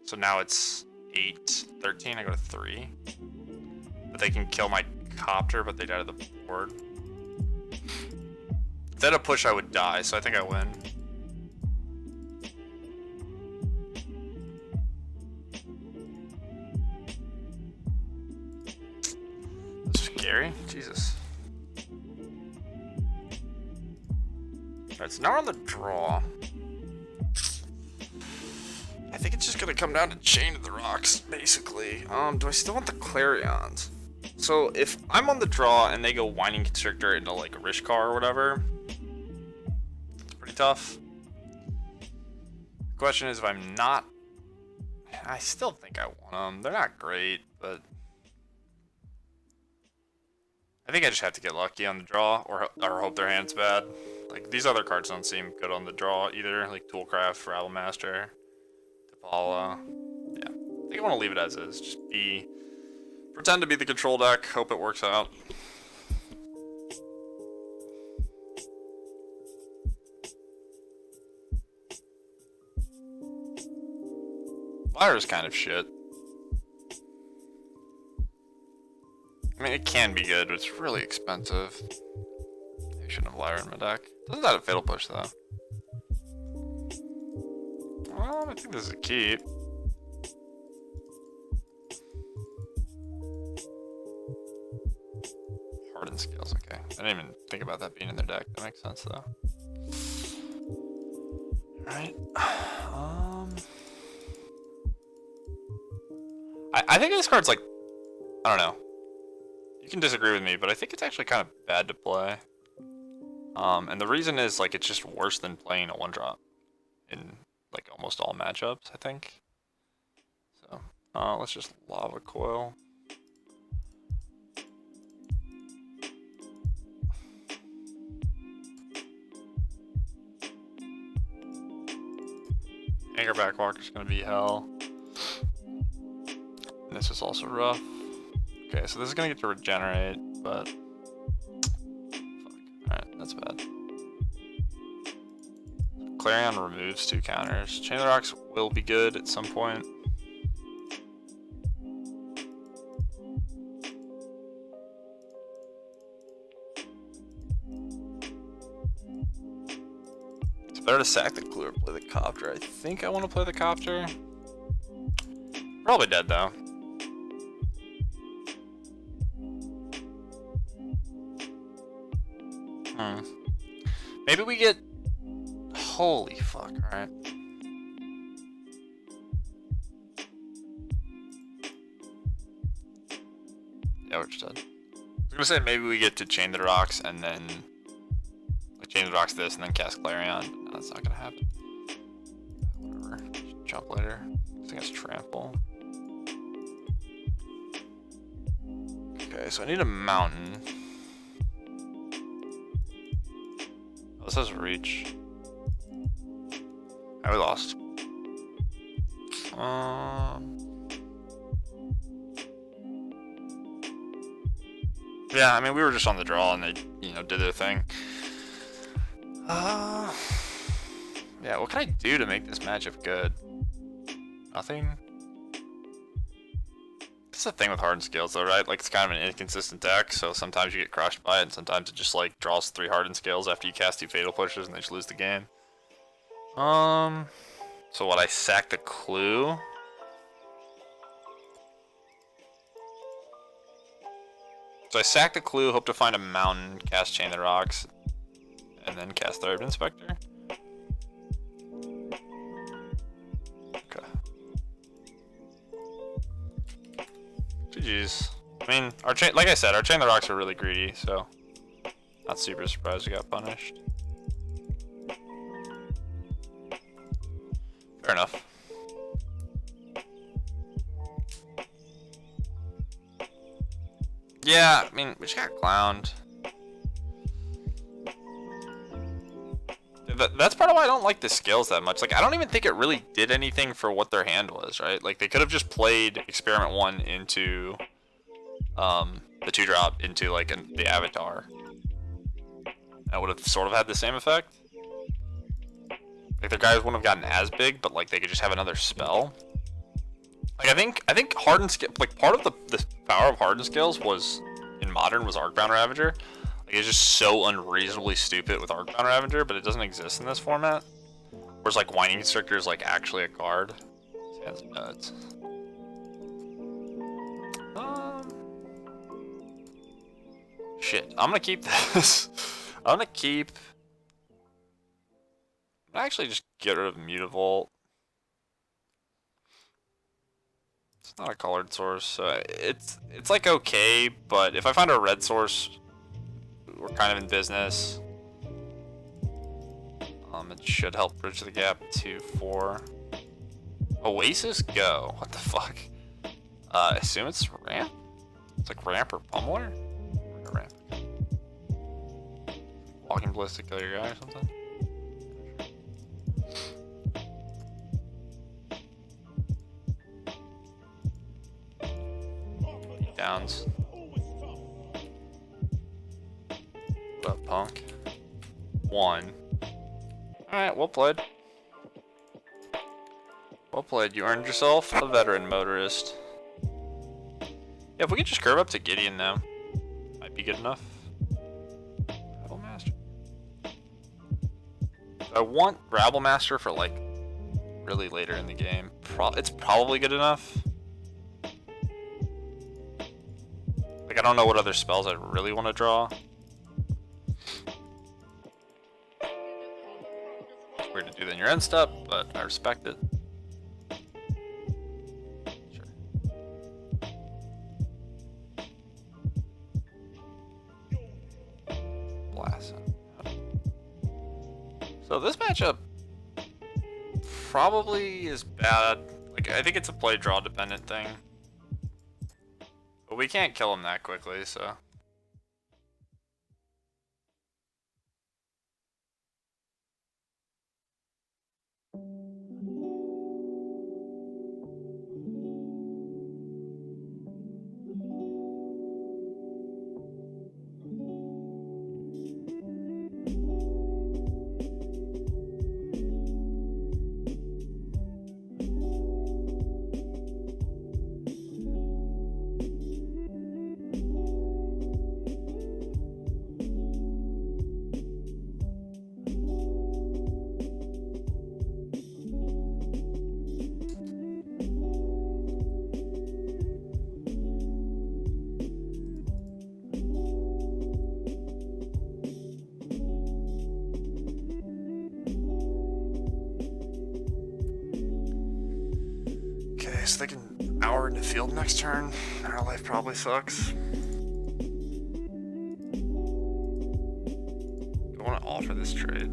So now it's 8, 13. I go to 3. But they can kill my copter, but they die to the board. If they had a push, I would die, so I think I win. That's scary. Jesus. Alright, so now we're on the draw. I think it's just gonna come down to Chain of the Rocks, basically. Do I still want the Clarions? So if I'm on the draw and they go Whining Constrictor into like a Rishkar or whatever, it's pretty tough. The question is if I'm not, I still think I want them. They're not great, but I think I just have to get lucky on the draw or hope their hand's bad. Like these other cards don't seem good on the draw either, like Toolcraft, Rabble Master, T'Pala. Yeah, I think I want to leave it as is. Just pretend to be the control deck, hope it works out. Fire's kind of shit. I mean, it can be good, but it's really expensive. I shouldn't have Lyra in my deck. Doesn't that have Fatal Push, though? Well, I think this is a keep. Hardened Scales, okay. I didn't even think about that being in their deck. That makes sense, though. Alright. I think this card's like, I don't know. You can disagree with me, but I think it's actually kind of bad to play. And the reason is, like, it's just worse than playing a 1-drop in, like, almost all matchups, I think. So, let's just Lava Coil. Anger Backwalker's gonna be hell. And this is also rough. Okay, so this is gonna get to regenerate, but fuck. Alright, that's bad. Clarion removes 2 counters. Chain of the Rocks will be good at some point. It's better to sack the Clue or play the Copter. I think I want to play the Copter. Probably dead though. Maybe we get... Holy fuck, alright. Yeah, we're just dead. I was gonna say maybe we get to Chain the Rocks and then... Like, Chain the Rocks this and then cast Clarion, but no, that's not gonna happen. Whatever. Jump later. I think it's Trample. Okay, so I need a mountain. Oh, this has reach. I we lost. Yeah, I mean, we were just on the draw and they, you know, did their thing. Yeah, what can I do to make this matchup good? Nothing. That's the thing with hardened scales though, right? Like it's kind of an inconsistent deck, so sometimes you get crushed by it, and sometimes it just like draws 3 hardened scales after you cast 2 fatal pushes and they just lose the game. So what, I sack the clue? So I sack the clue, hope to find a mountain, cast Chain the Rocks, and then cast Third Inspector. Okay. GG's. I mean, our chain, like I said, our Chain the Rocks are really greedy, so not super surprised we got punished. Fair enough. Yeah, I mean, we just got clowned. That's part of why I don't like the skills that much. Like, I don't even think it really did anything for what their hand was, right? Like, they could have just played Experiment 1 into the 2-drop into, like, the Avatar. That would have sort of had the same effect. Like, their guys wouldn't have gotten as big, but, like, they could just have another spell. Like, I think hardened scale, like, part of the power of hardened scales was, in Modern, was Arcbound Ravager. Like, it's just so unreasonably stupid with Arcbound Ravager, but it doesn't exist in this format. Whereas, like, Whining Constrictor is, like, actually a card. Sounds nuts. Shit, I'm gonna keep this. I'm gonna actually just get rid of Mutavault. It's not a colored source, so it's like okay, but if I find a red source, we're kind of in business. It should help bridge the gap to 4. Oasis Go. What the fuck? I assume it's ramp. It's like ramp or pummeler. Ramp. Walking ballistic, kill your guy or something. Downs. What up, punk? 1. Alright, well played. Well played. You earned yourself a veteran motorist. Yeah, if we could just curve up to Gideon now, might be good enough. Rabble Master. I want Rabble Master for like really later in the game. It's probably good enough. Like, I don't know what other spells I really want to draw. It's weird to do than your end step, but I respect it. Sure. Blast. So this matchup probably is bad. Like, I think it's a play draw dependent thing. But we can't kill him that quickly, so. So they can hour in the field next turn. Our life probably sucks. Do I want to offer this trade?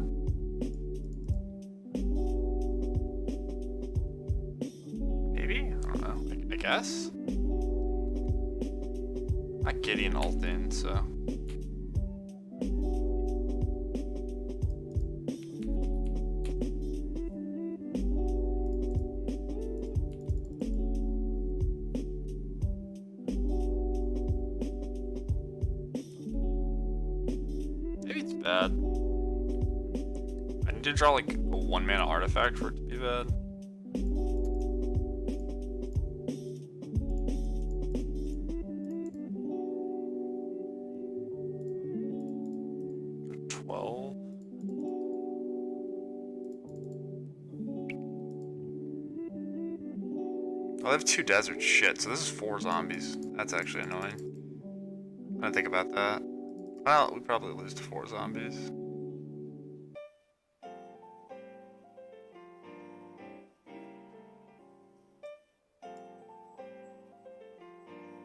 Maybe? I don't know. I guess? I Gideon ult in, so. Bad. I need to draw like a 1-mana artifact for it to be bad. Oh, they have 2 deserts. Shit, so this is 4 zombies. That's actually annoying. I didn't think about that. Well, we probably lose to 4 zombies.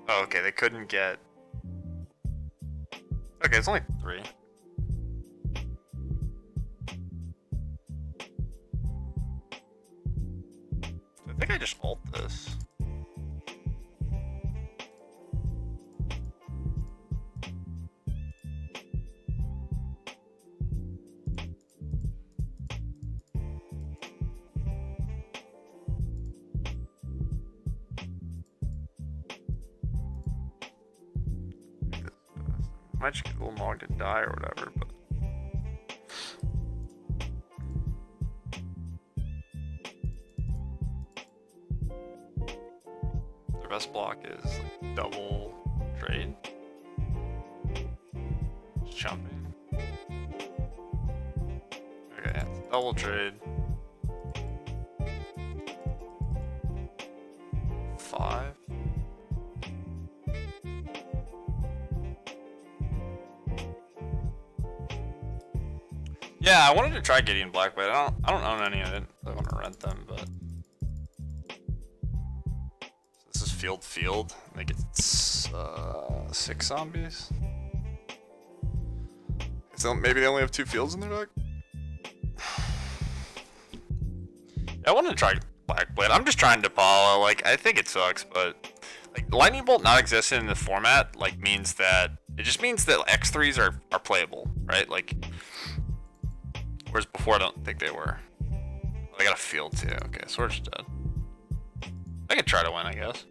Oh, okay, they couldn't get... Okay, it's only 3. I think I just ult this. Might just get a little mogged and die or whatever, but... Their best block is like double trade. Just jumping. Okay, yeah, it's double trade. 5. Yeah, I wanted to try getting black, but I don't own any. I didn't really want to rent them, but so this is field. I think it's 6 zombies. So maybe they only have 2 fields in their deck. Yeah, I wanted to try black blade. I'm just trying to follow. Like, I think it sucks, but like lightning bolt not existing in the format like means that it just means that X3s are playable, right? Like. Whereas before, I don't think they were. I got a field too. Okay, Sword's dead. I could try to win, I guess.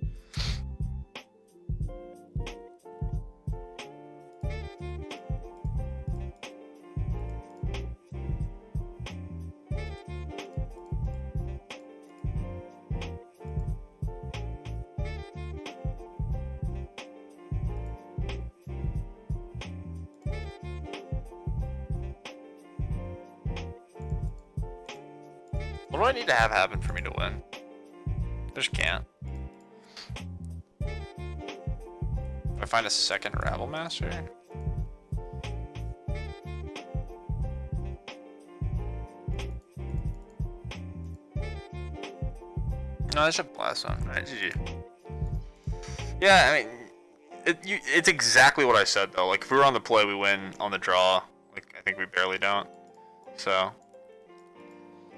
What do I need to have happen for me to win? I just can't. If I find a second Rabble Master? No, I should blast one. Alright, GG. Yeah, I mean, it's exactly what I said though. Like, if we were on the play, we win. On the draw, like, I think we barely don't. So...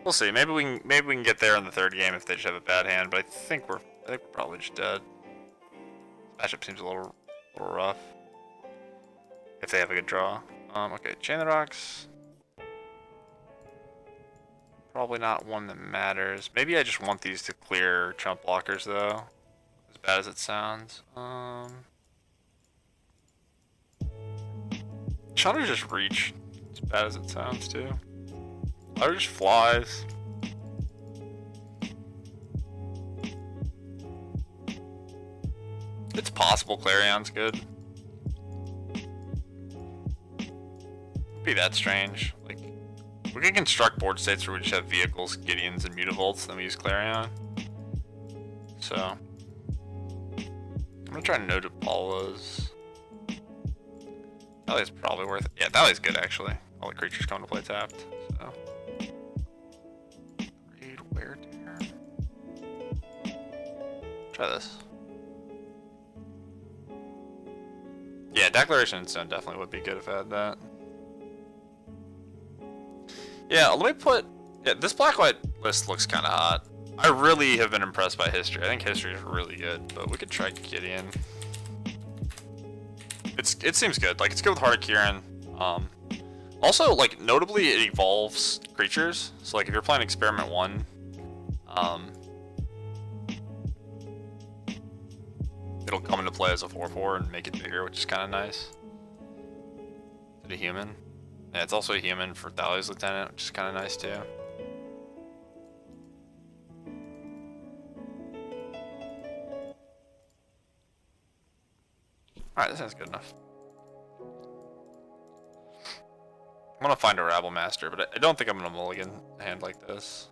we'll see. Maybe we can get there in the 3rd game if they just have a bad hand. But I think we're probably just dead. Matchup seems a little rough. If they have a good draw. Okay, Chain the Rocks. Probably not one that matters. Maybe I just want these to clear chump blockers though. As bad as it sounds. Trying to just reach. As bad as it sounds too. Or just flies. It's possible Clarion's good. Be that strange. Like, we can construct board states where we just have vehicles, Gideons, and Mutavolts, then we use Clarion. So, I'm gonna try no Paula's. Thalia's probably worth it. Yeah, Thalia's good actually. All the creatures come to play tapped. So. Wear tear. Try this. Yeah, Declaration and Stone definitely would be good if I had that. Yeah, let me put... yeah, this black-white list looks kind of hot. I really have been impressed by History. I think History is really good, but we could try Gideon. It seems good. Like, it's good with Heart of Kieran. Also, like, notably, it evolves creatures. So, like, if you're playing Experiment 1, it'll come into play as a 4/4 and make it bigger, which is kind of nice. Is it a human? Yeah, it's also a human for Thalia's Lieutenant, which is kind of nice too. Alright, this sounds good enough. I'm gonna find a Rabble Master, but I don't think I'm gonna mulligan a hand like this.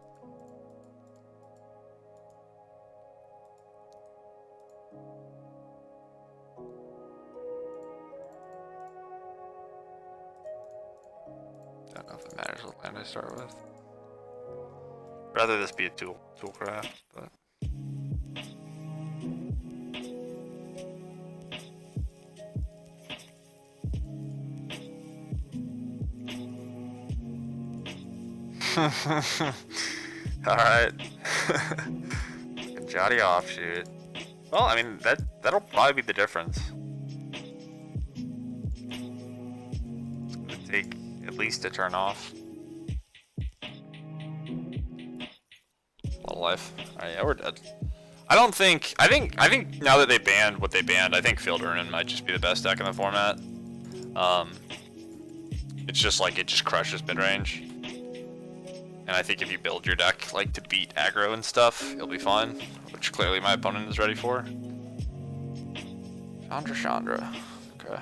it matters what land I start with. Rather this be a tool craft, but. Alright. Jotty offshoot. Well, I mean that'll probably be the difference. It's gonna take at least a turn off. A lot of life. Alright, yeah, we're dead. I think now that they banned what they banned, I think Field Urnin might just be the best deck in the format. It's just like it just crushes mid range. And I think if you build your deck like to beat aggro and stuff, you'll be fine. Which clearly my opponent is ready for. Chandra. Okay.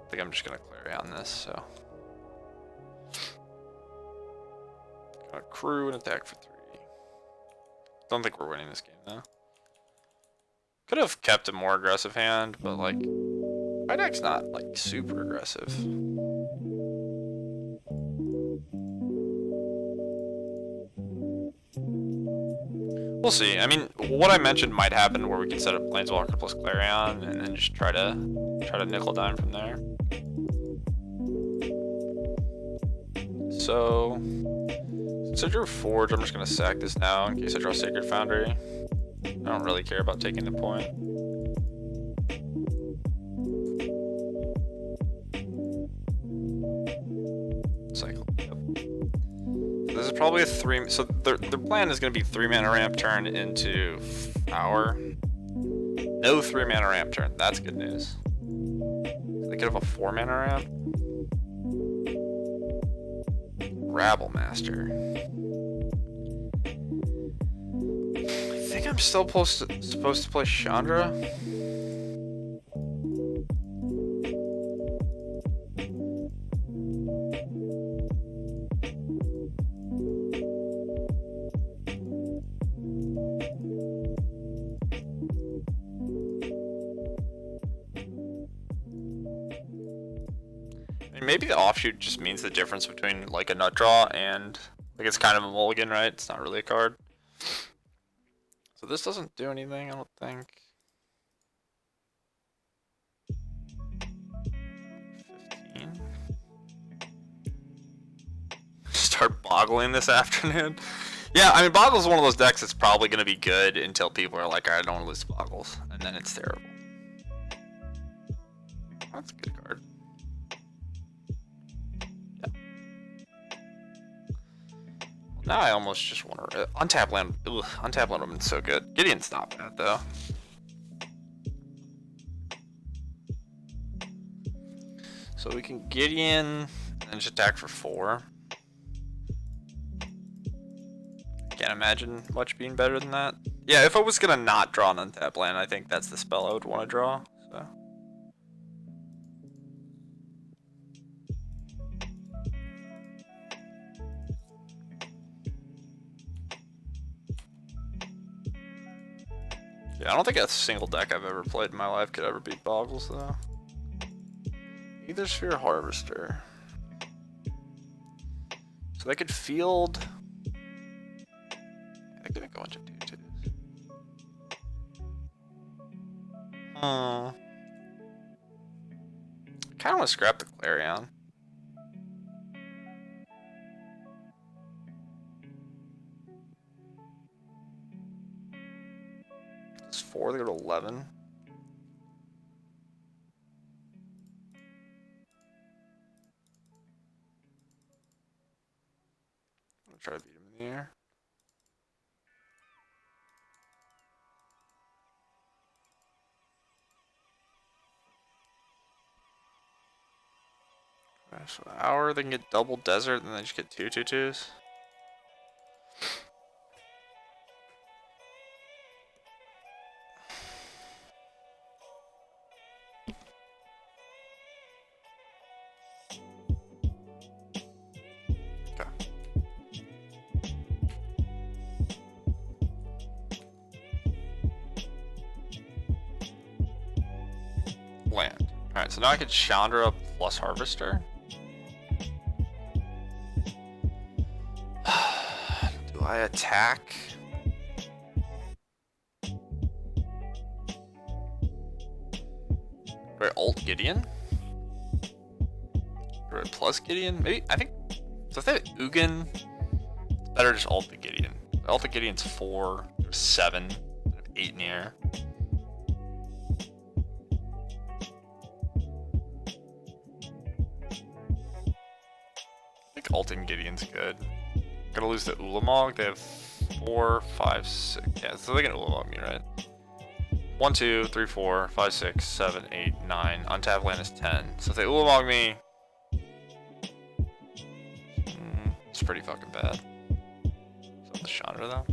I think I'm just gonna Clary on this, so. Got a crew and attack for 3. Don't think we're winning this game though. Could have kept a more aggressive hand, but like my deck's not like super aggressive. We'll see. I mean, what I mentioned might happen where we can set up Planeswalker plus Clarion and then just try to nickel dime from there. So since I drew Forge, I'm just gonna sack this now in case I draw Sacred Foundry. I don't really care about taking the point. Cycle. Yep. This is probably a 3. So their plan is going to be 3 mana ramp turn into Hour. No 3 mana ramp turn. That's good news. So they could have a 4 mana ramp. Rabble Master. I think I'm still supposed to play Chandra. Maybe the offshoot just means the difference between like a nut draw and like it's kind of a mulligan, right? It's not really a card. So this doesn't do anything, I don't think. 15. Start boggling this afternoon. Yeah, I mean Boggle's one of those decks that's probably gonna be good until people are like, I don't want to lose to Boggles, and then it's terrible. That's a good card. Now I almost just want to untap land. Ugh, untap land would have been so good. Gideon's not bad though. So we can Gideon and just attack for 4. Can't imagine much being better than that. Yeah, if I was gonna not draw an untap land, I think that's the spell I would want to draw. So. Yeah, I don't think a single deck I've ever played in my life could ever beat Boggles, though. Either Sphere Harvester. So they could field. They could go into 2/2s. I kind of want to scrap the Clarion. It's 4, they go to 11. I'm gonna try to beat him in the air. Okay, so Hour, they can get double Desert, and then just get 2/2/2s. Land. So now I could Chandra plus Harvester. Do I attack? Right, alt Gideon? Right, plus Gideon? Maybe, I think, so if they have Ugin, it's better just alt the Gideon. Alt the Gideon's 4, there's 7, 8 in the air. I think alting Gideon's good. Gonna lose the Ulamog, they have 4, 5, 6, yeah, so they can Ulamog me, right? 1, 2, 3, 4, 5, 6, 7, 8, 9. Untapped land is 10. So if they Ulamog me, it's pretty fucking bad. So the Chandra though.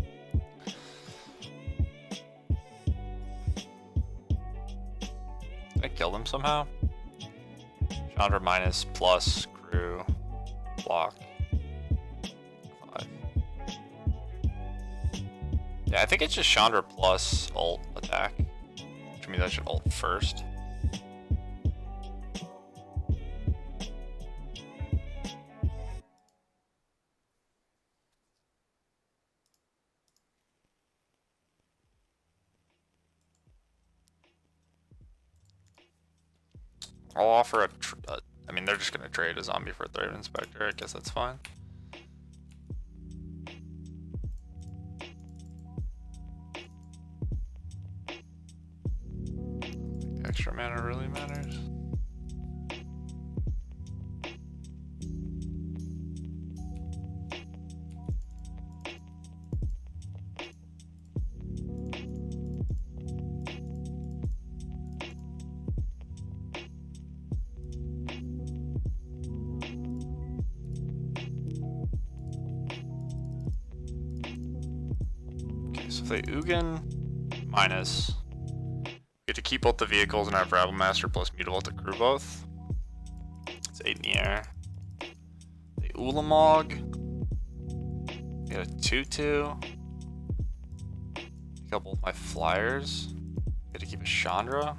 Can I kill them somehow? Chandra minus plus crew block 5. Yeah, I think it's just Chandra plus ult attack. Which means I should ult first. I'll offer I mean, they're just gonna trade a zombie for a Threat Inspector. I guess that's fine. Extra mana really matters. Okay, so if they Ugin minus, get to keep both the vehicles and have Rabble Master plus Mutable to crew both. It's 8 in the air. The Ulamog. Get a 2/2. Pick up both my flyers. Get to keep a Chandra.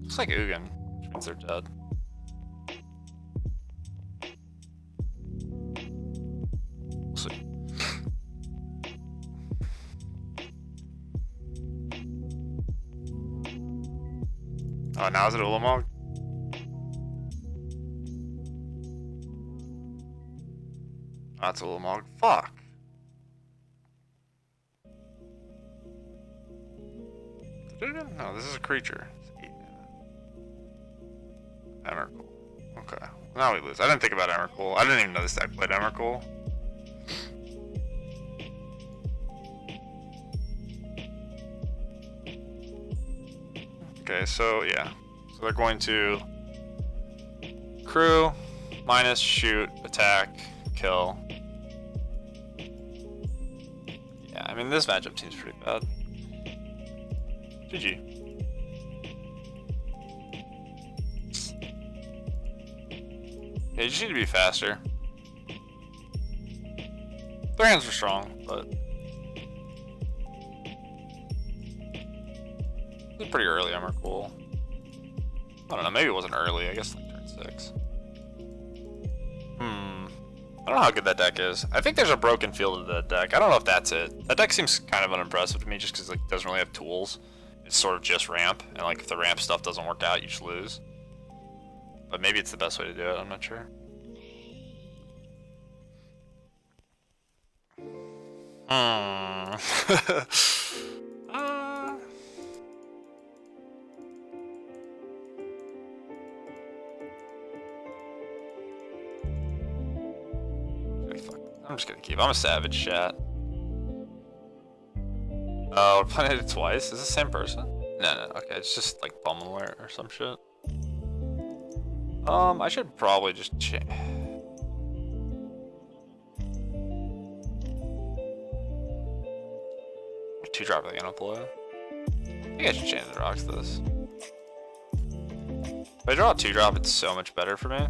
Looks like Ugin, which means they're dead. Oh, now is it Ulamog? That's Ulamog. Fuck. No, this is a creature. It's 8 mana. Emrakul. Okay. Now we lose. I didn't think about Emrakul. I didn't even know this deck played Emrakul. Okay, so yeah. So they're going to crew, minus, shoot, attack, kill. Yeah, I mean this matchup seems pretty bad. GG. Yeah, you just need to be faster. Their hands are strong, but it was pretty early Emrakul. I don't know, maybe it wasn't early, I guess like turn 6. I don't know how good that deck is. I think there's a broken field of that deck. I don't know if that's it. That deck seems kind of unimpressive to me just because like, it doesn't really have tools. It's sort of just ramp, and like if the ramp stuff doesn't work out, you just lose. But maybe it's the best way to do it, I'm not sure. I'm just gonna keep. I'm a savage, chat. Oh, we're playing it twice? Is this the same person? No, okay, it's just like bum alert or some shit. I should probably just change. Two drop again, I'll play. I think I should change the rocks to this. If I draw a 2-drop, it's so much better for me.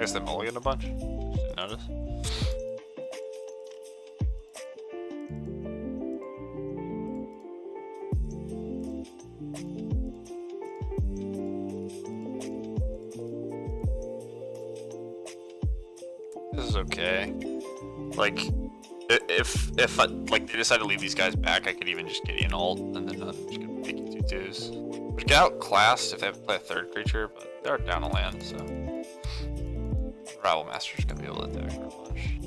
guess they mulligan a bunch. Just didn't notice. This is okay. Like, if like they decide to leave these guys back, I could even just Gideon ult, and then I'm just gonna take you 2/2s. Which get outclassed if they have to play a third creature, but they're down a land, so Rival Master's gonna be able to attack for a bunch.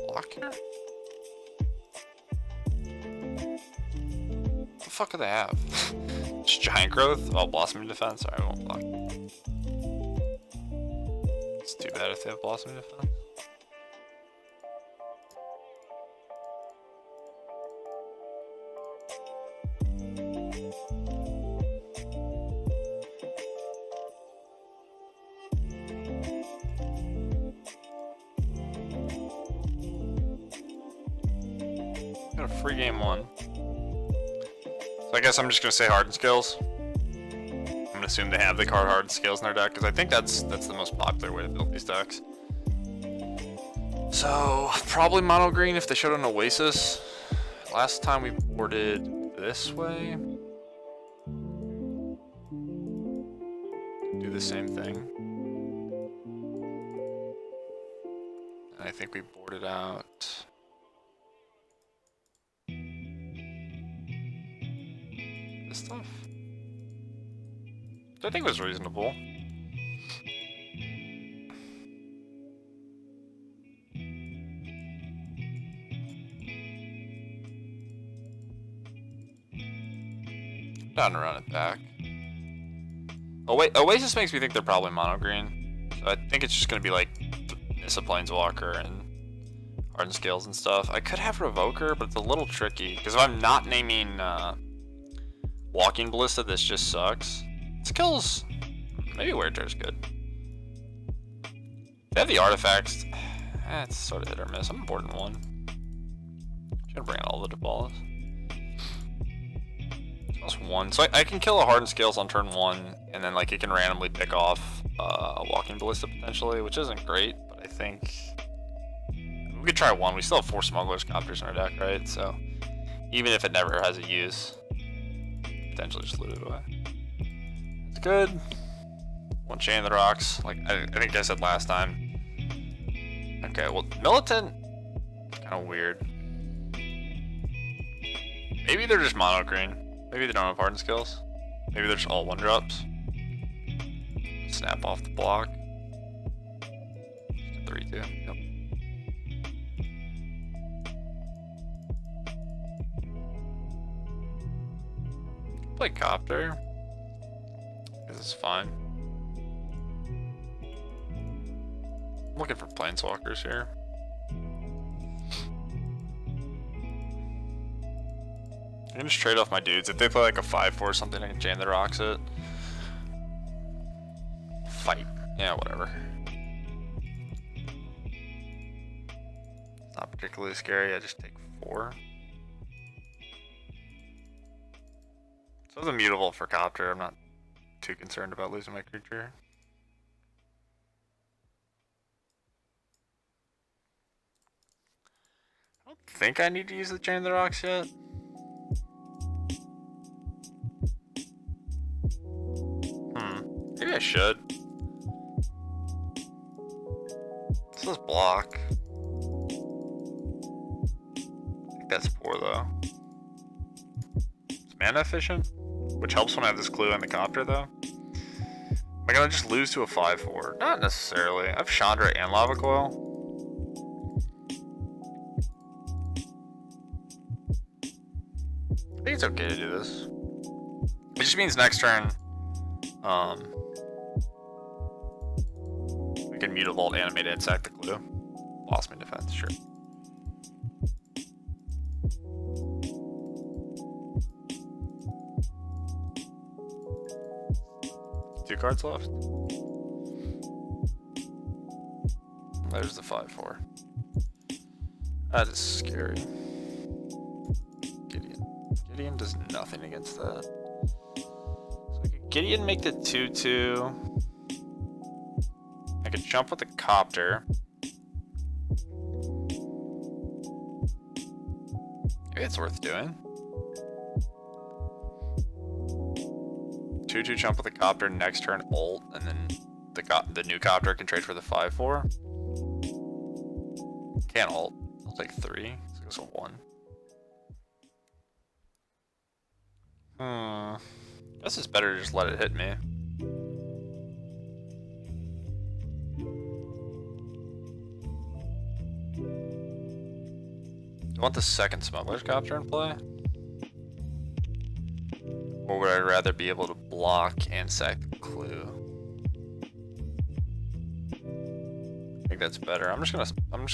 Block here? What the fuck do they have? Just Giant Growth? Oh, Blossoming Defense? Sorry, I won't block. It's too bad if they have Blossoming Defense. Got a free game 1. So I guess I'm just gonna say Hardened Skills. I'm gonna assume they have the card Hardened Skills in their deck because I think that's the most popular way to build these decks. So probably mono green if they showed an Oasis. Last time we boarded this way. Do the same thing. And I think we boarded out. This stuff. I think it was reasonable. Down to run it back. Oh wait, Oasis makes me think they're probably mono green. So I think it's just gonna be like Nissa Planeswalker and Hardened Scales and stuff. I could have Revoker, but it's a little tricky because if I'm not naming Walking Ballista, this just sucks. Skills, maybe Wear Tear is good. They have the artifacts. It's sort of hit or miss. I'm boarding 1. Just gonna bring out all the Debalas. That's 1. So I can kill a Hardened Scales on turn 1, and then like it can randomly pick off a Walking Ballista potentially, which isn't great, but I think we could try 1. We still have 4 Smuggler's Copters in our deck, right? So even if it never has a use, potentially just loot it away. It's good. 1 Chain of the Rocks, like I think I said last time. Okay, well, Militant, kind of weird. Maybe they're just mono green. Maybe they don't have Hardened Skills. Maybe they're just all 1-drops. Snap off the block. Just a 3/2. Yep. Play Copter. This is fine. I'm looking for Planeswalkers here. I can just trade off my dudes. If they play like a 5/4 or something, I can Chain the Rocks it. Fight. Yeah, whatever. It's not particularly scary. I just take 4. So it's immutable for Copter. I'm not too concerned about losing my creature. I don't think I need to use the Chain of the Rocks yet. Maybe I should. This is block. I think that's poor though. It's mana efficient, which helps when I have this clue and the Copter though. Am I gonna just lose to a 5/4? Not necessarily. I have Chandra and Lava Coil. I think it's okay to do this. It just means next turn, I can Mutavault, Animate it, sack the clue. Blossoming Defense, sure. Two cards left. There's the 5/4. That is scary. Gideon. Gideon does nothing against that. So I could Gideon make the 2-2. I could jump with the copter. Maybe it's worth doing. 2-2 jump with the copter, next turn ult, and then the new copter can trade for the 5-4. Can't ult. I'll take 3. So it goes to 1. Guess it's better to just let it hit me. Do I want the second smuggler's copter in play? Or would I rather be able to block and sack the clue? I think that's better. I'm just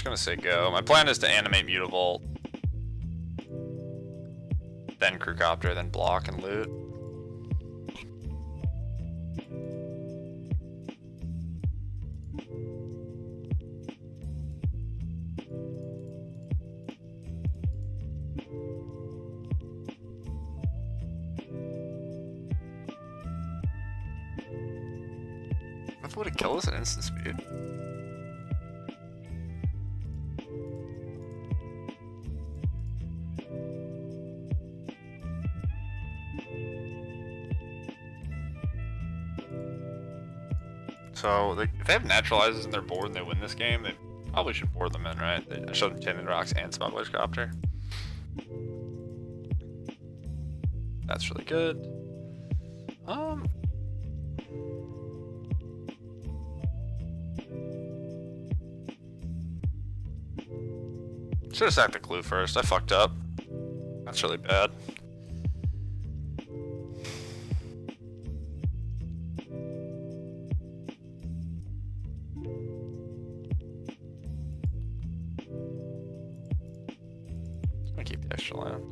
gonna say go. My plan is to animate Mutavault, then crew copter, then block and loot. If would it kill us at instant speed? So, if they have naturalizes in their board and they win this game, they probably should board them in, right? I showed them Chain the Rocks and Smuggler's Copter. That's really good. Should have sacked the clue first. I fucked up. That's really bad. I'm gonna keep the extra land.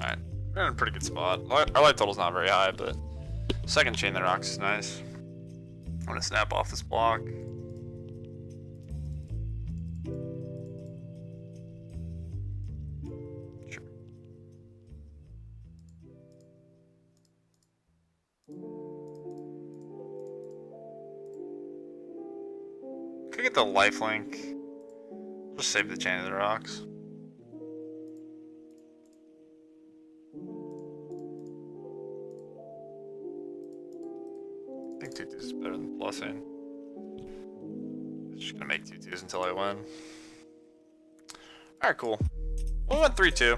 Alright, we're in a pretty good spot. Our life total's not very high, but second Chain the Rocks is nice. I'm gonna snap off this block. Sure. Could get the lifelink. Just save the Chain of the Rocks. I think 2-2s is better than plussing. Just gonna make 2-2s until I win. Alright, cool. We went 3-2.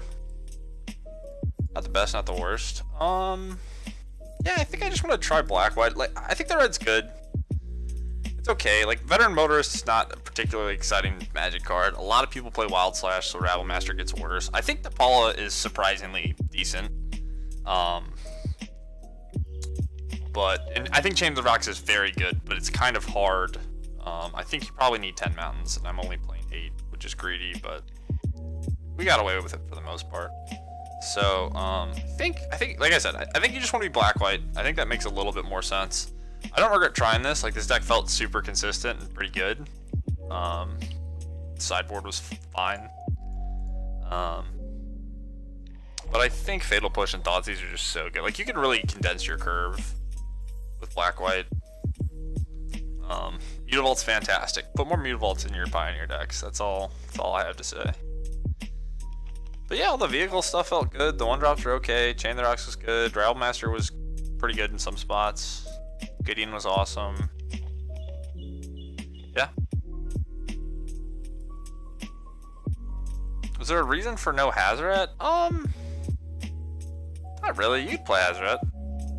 Not the best, not the worst. Yeah, I think I just want to try black-white. Like, I think the red's good. It's okay. Like, Veteran Motorist is not a particularly exciting Magic card. A lot of people play Wild Slash, so Rabble Master gets worse. I think the Paula is surprisingly decent. And I think Chain of the Rocks is very good, but it's kind of hard. I think you probably need 10 mountains, and I'm only playing 8, which is greedy, but we got away with it for the most part. So, I think, like I said, I think you just want to be black-white. I think that makes a little bit more sense. I don't regret trying this. Like, this deck felt super consistent and pretty good. Sideboard was fine. But I think Fatal Push and Thoughtseize are just so good. Like, you can really condense your curve with black-white. Mutavault's fantastic. Put more Mutavaults in your Pioneer decks. That's all I have to say. But yeah, all the vehicle stuff felt good. The 1-drops were okay. Chain of the Rocks was good. Rabble Master was pretty good in some spots. Gideon was awesome. Yeah. Was there a reason for no Hazoret? Not really. You'd play Hazoret.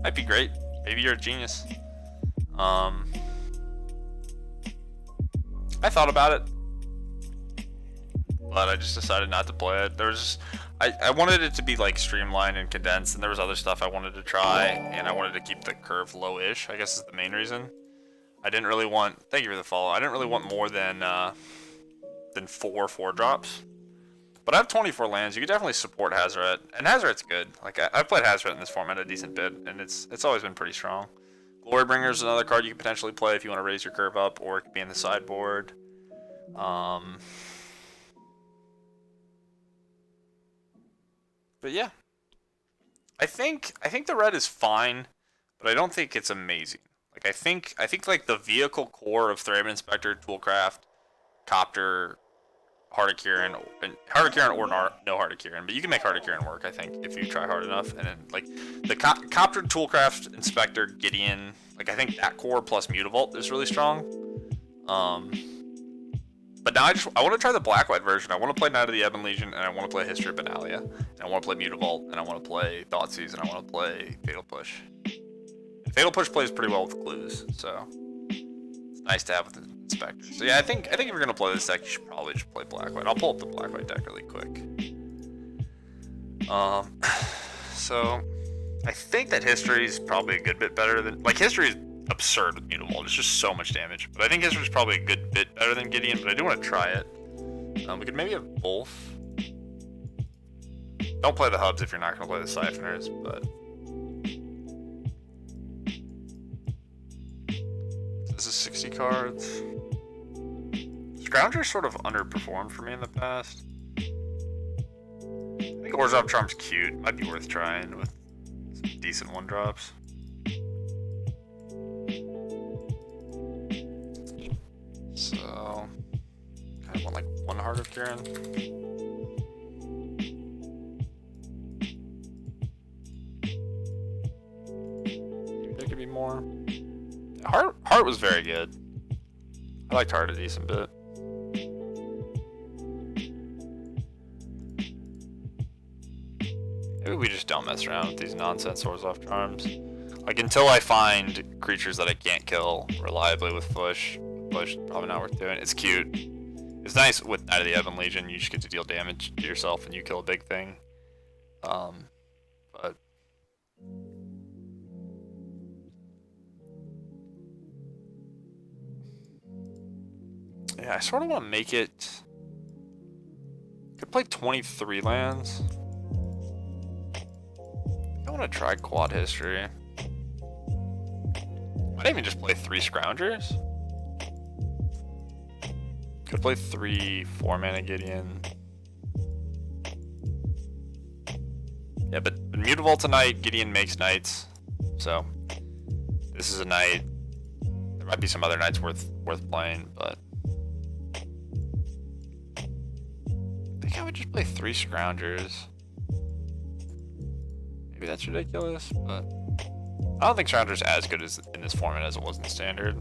Might be great. Maybe you're a genius. I thought about it, but I just decided not to play it. There was just, I wanted it to be like streamlined and condensed, and there was other stuff I wanted to try, and I wanted to keep the curve low-ish, I guess is the main reason. I didn't really want, thank you for the follow, I didn't really want more than 4 4-drops. But I have 24 lands. You can definitely support Hazoret, and Hazoret's good. Like I've played Hazoret in this format a decent bit, and it's always been pretty strong. Glorybringer is another card you can potentially play if you want to raise your curve up, or it could be in the sideboard. But yeah, I think the red is fine, but I don't think it's amazing. Like I think like the vehicle core of Thraben Inspector, Toolcraft, Copter, Heart of Kieran, or no Heart of Kieran, but you can make Heart of Kieran work, I think, if you try hard enough. And then like the Copter, Toolcraft, Inspector, Gideon, like I think that core plus Mutavault is really strong. But now I want to try the black-white version. I want to play Knight of the Ebon Legion, and I want to play History of Benalia, and I want to play Mutavault, and I want to play Thoughtseize, and I want to play Fatal Push. Fatal Push plays pretty well with clues, so it's nice to have with the Inspector. So yeah, I think if you're gonna play this deck, you should probably just play black-white. I'll pull up the black-white deck really quick. So I think that History is probably a good bit better than, like, History is absurd with Mutavault. It's just so much damage. But I think History is probably a good bit better than Gideon, but I do want to try it. We could maybe have both. Don't play the hubs if you're not going to play the Siphoners, but this is 60 cards. Scrounger sort of underperformed for me in the past. I think Orzhov Charm's cute. Might be worth trying with some decent 1-drops. So, kind of want like 1 Heart of Kieran. Maybe there could be more. Heart was very good. I liked Heart a decent bit. Maybe we just don't mess around with these nonsense Orzhov Charms. Like, until I find creatures that I can't kill reliably with Push, probably not worth doing. It's cute. It's nice with Knight of the Ebon Legion, you just get to deal damage to yourself and you kill a big thing. But yeah, I sort of want to make it. Could play 23 lands. I want to try Quad History. Might even just play 3 Scroungers. Could play 3 4-mana Gideon. Yeah, but Mutavault tonight, Gideon makes knights. So this is a knight. There might be some other knights worth playing, but I think I would just play 3 Scroungers. Maybe that's ridiculous, but I don't think Scrounger's as good as in this format as it was in Standard.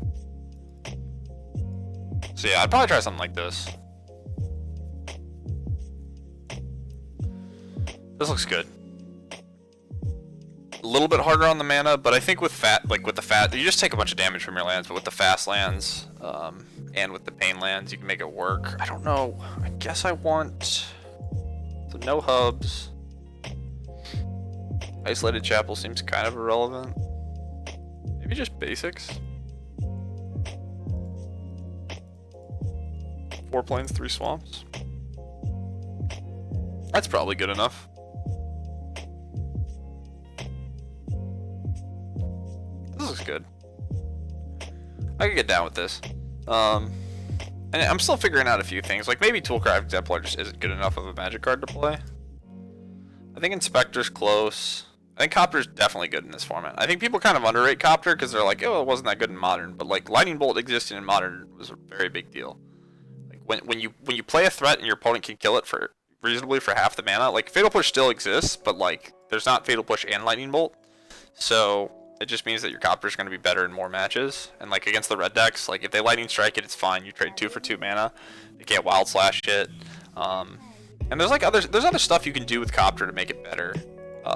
So yeah, I'd probably try something like this. This looks good. A little bit harder on the mana, but I think with the fat, you just take a bunch of damage from your lands, but with the fast lands, and with the pain lands, you can make it work. I don't know. I guess I want the no hubs. Isolated Chapel seems kind of irrelevant. Maybe just basics. 4 plains, 3 swamps. That's probably good enough. This looks good. I can get down with this. And I'm still figuring out a few things. Like maybe Toolcraft Exemplar just isn't good enough of a Magic card to play. I think Inspector's close. I think Copter's definitely good in this format. I think people kind of underrate Copter because they're like, oh, it wasn't that good in Modern. But like Lightning Bolt existing in Modern was a very big deal. Like when you play a threat and your opponent can kill it for reasonably for half the mana, like Fatal Push still exists, but like there's not Fatal Push and Lightning Bolt. So it just means that your Copter's going to be better in more matches. And like against the red decks, like if they Lightning Strike it, it's fine. You trade 2 for 2 mana. You can't Wild Slash it. And there's other stuff you can do with Copter to make it better.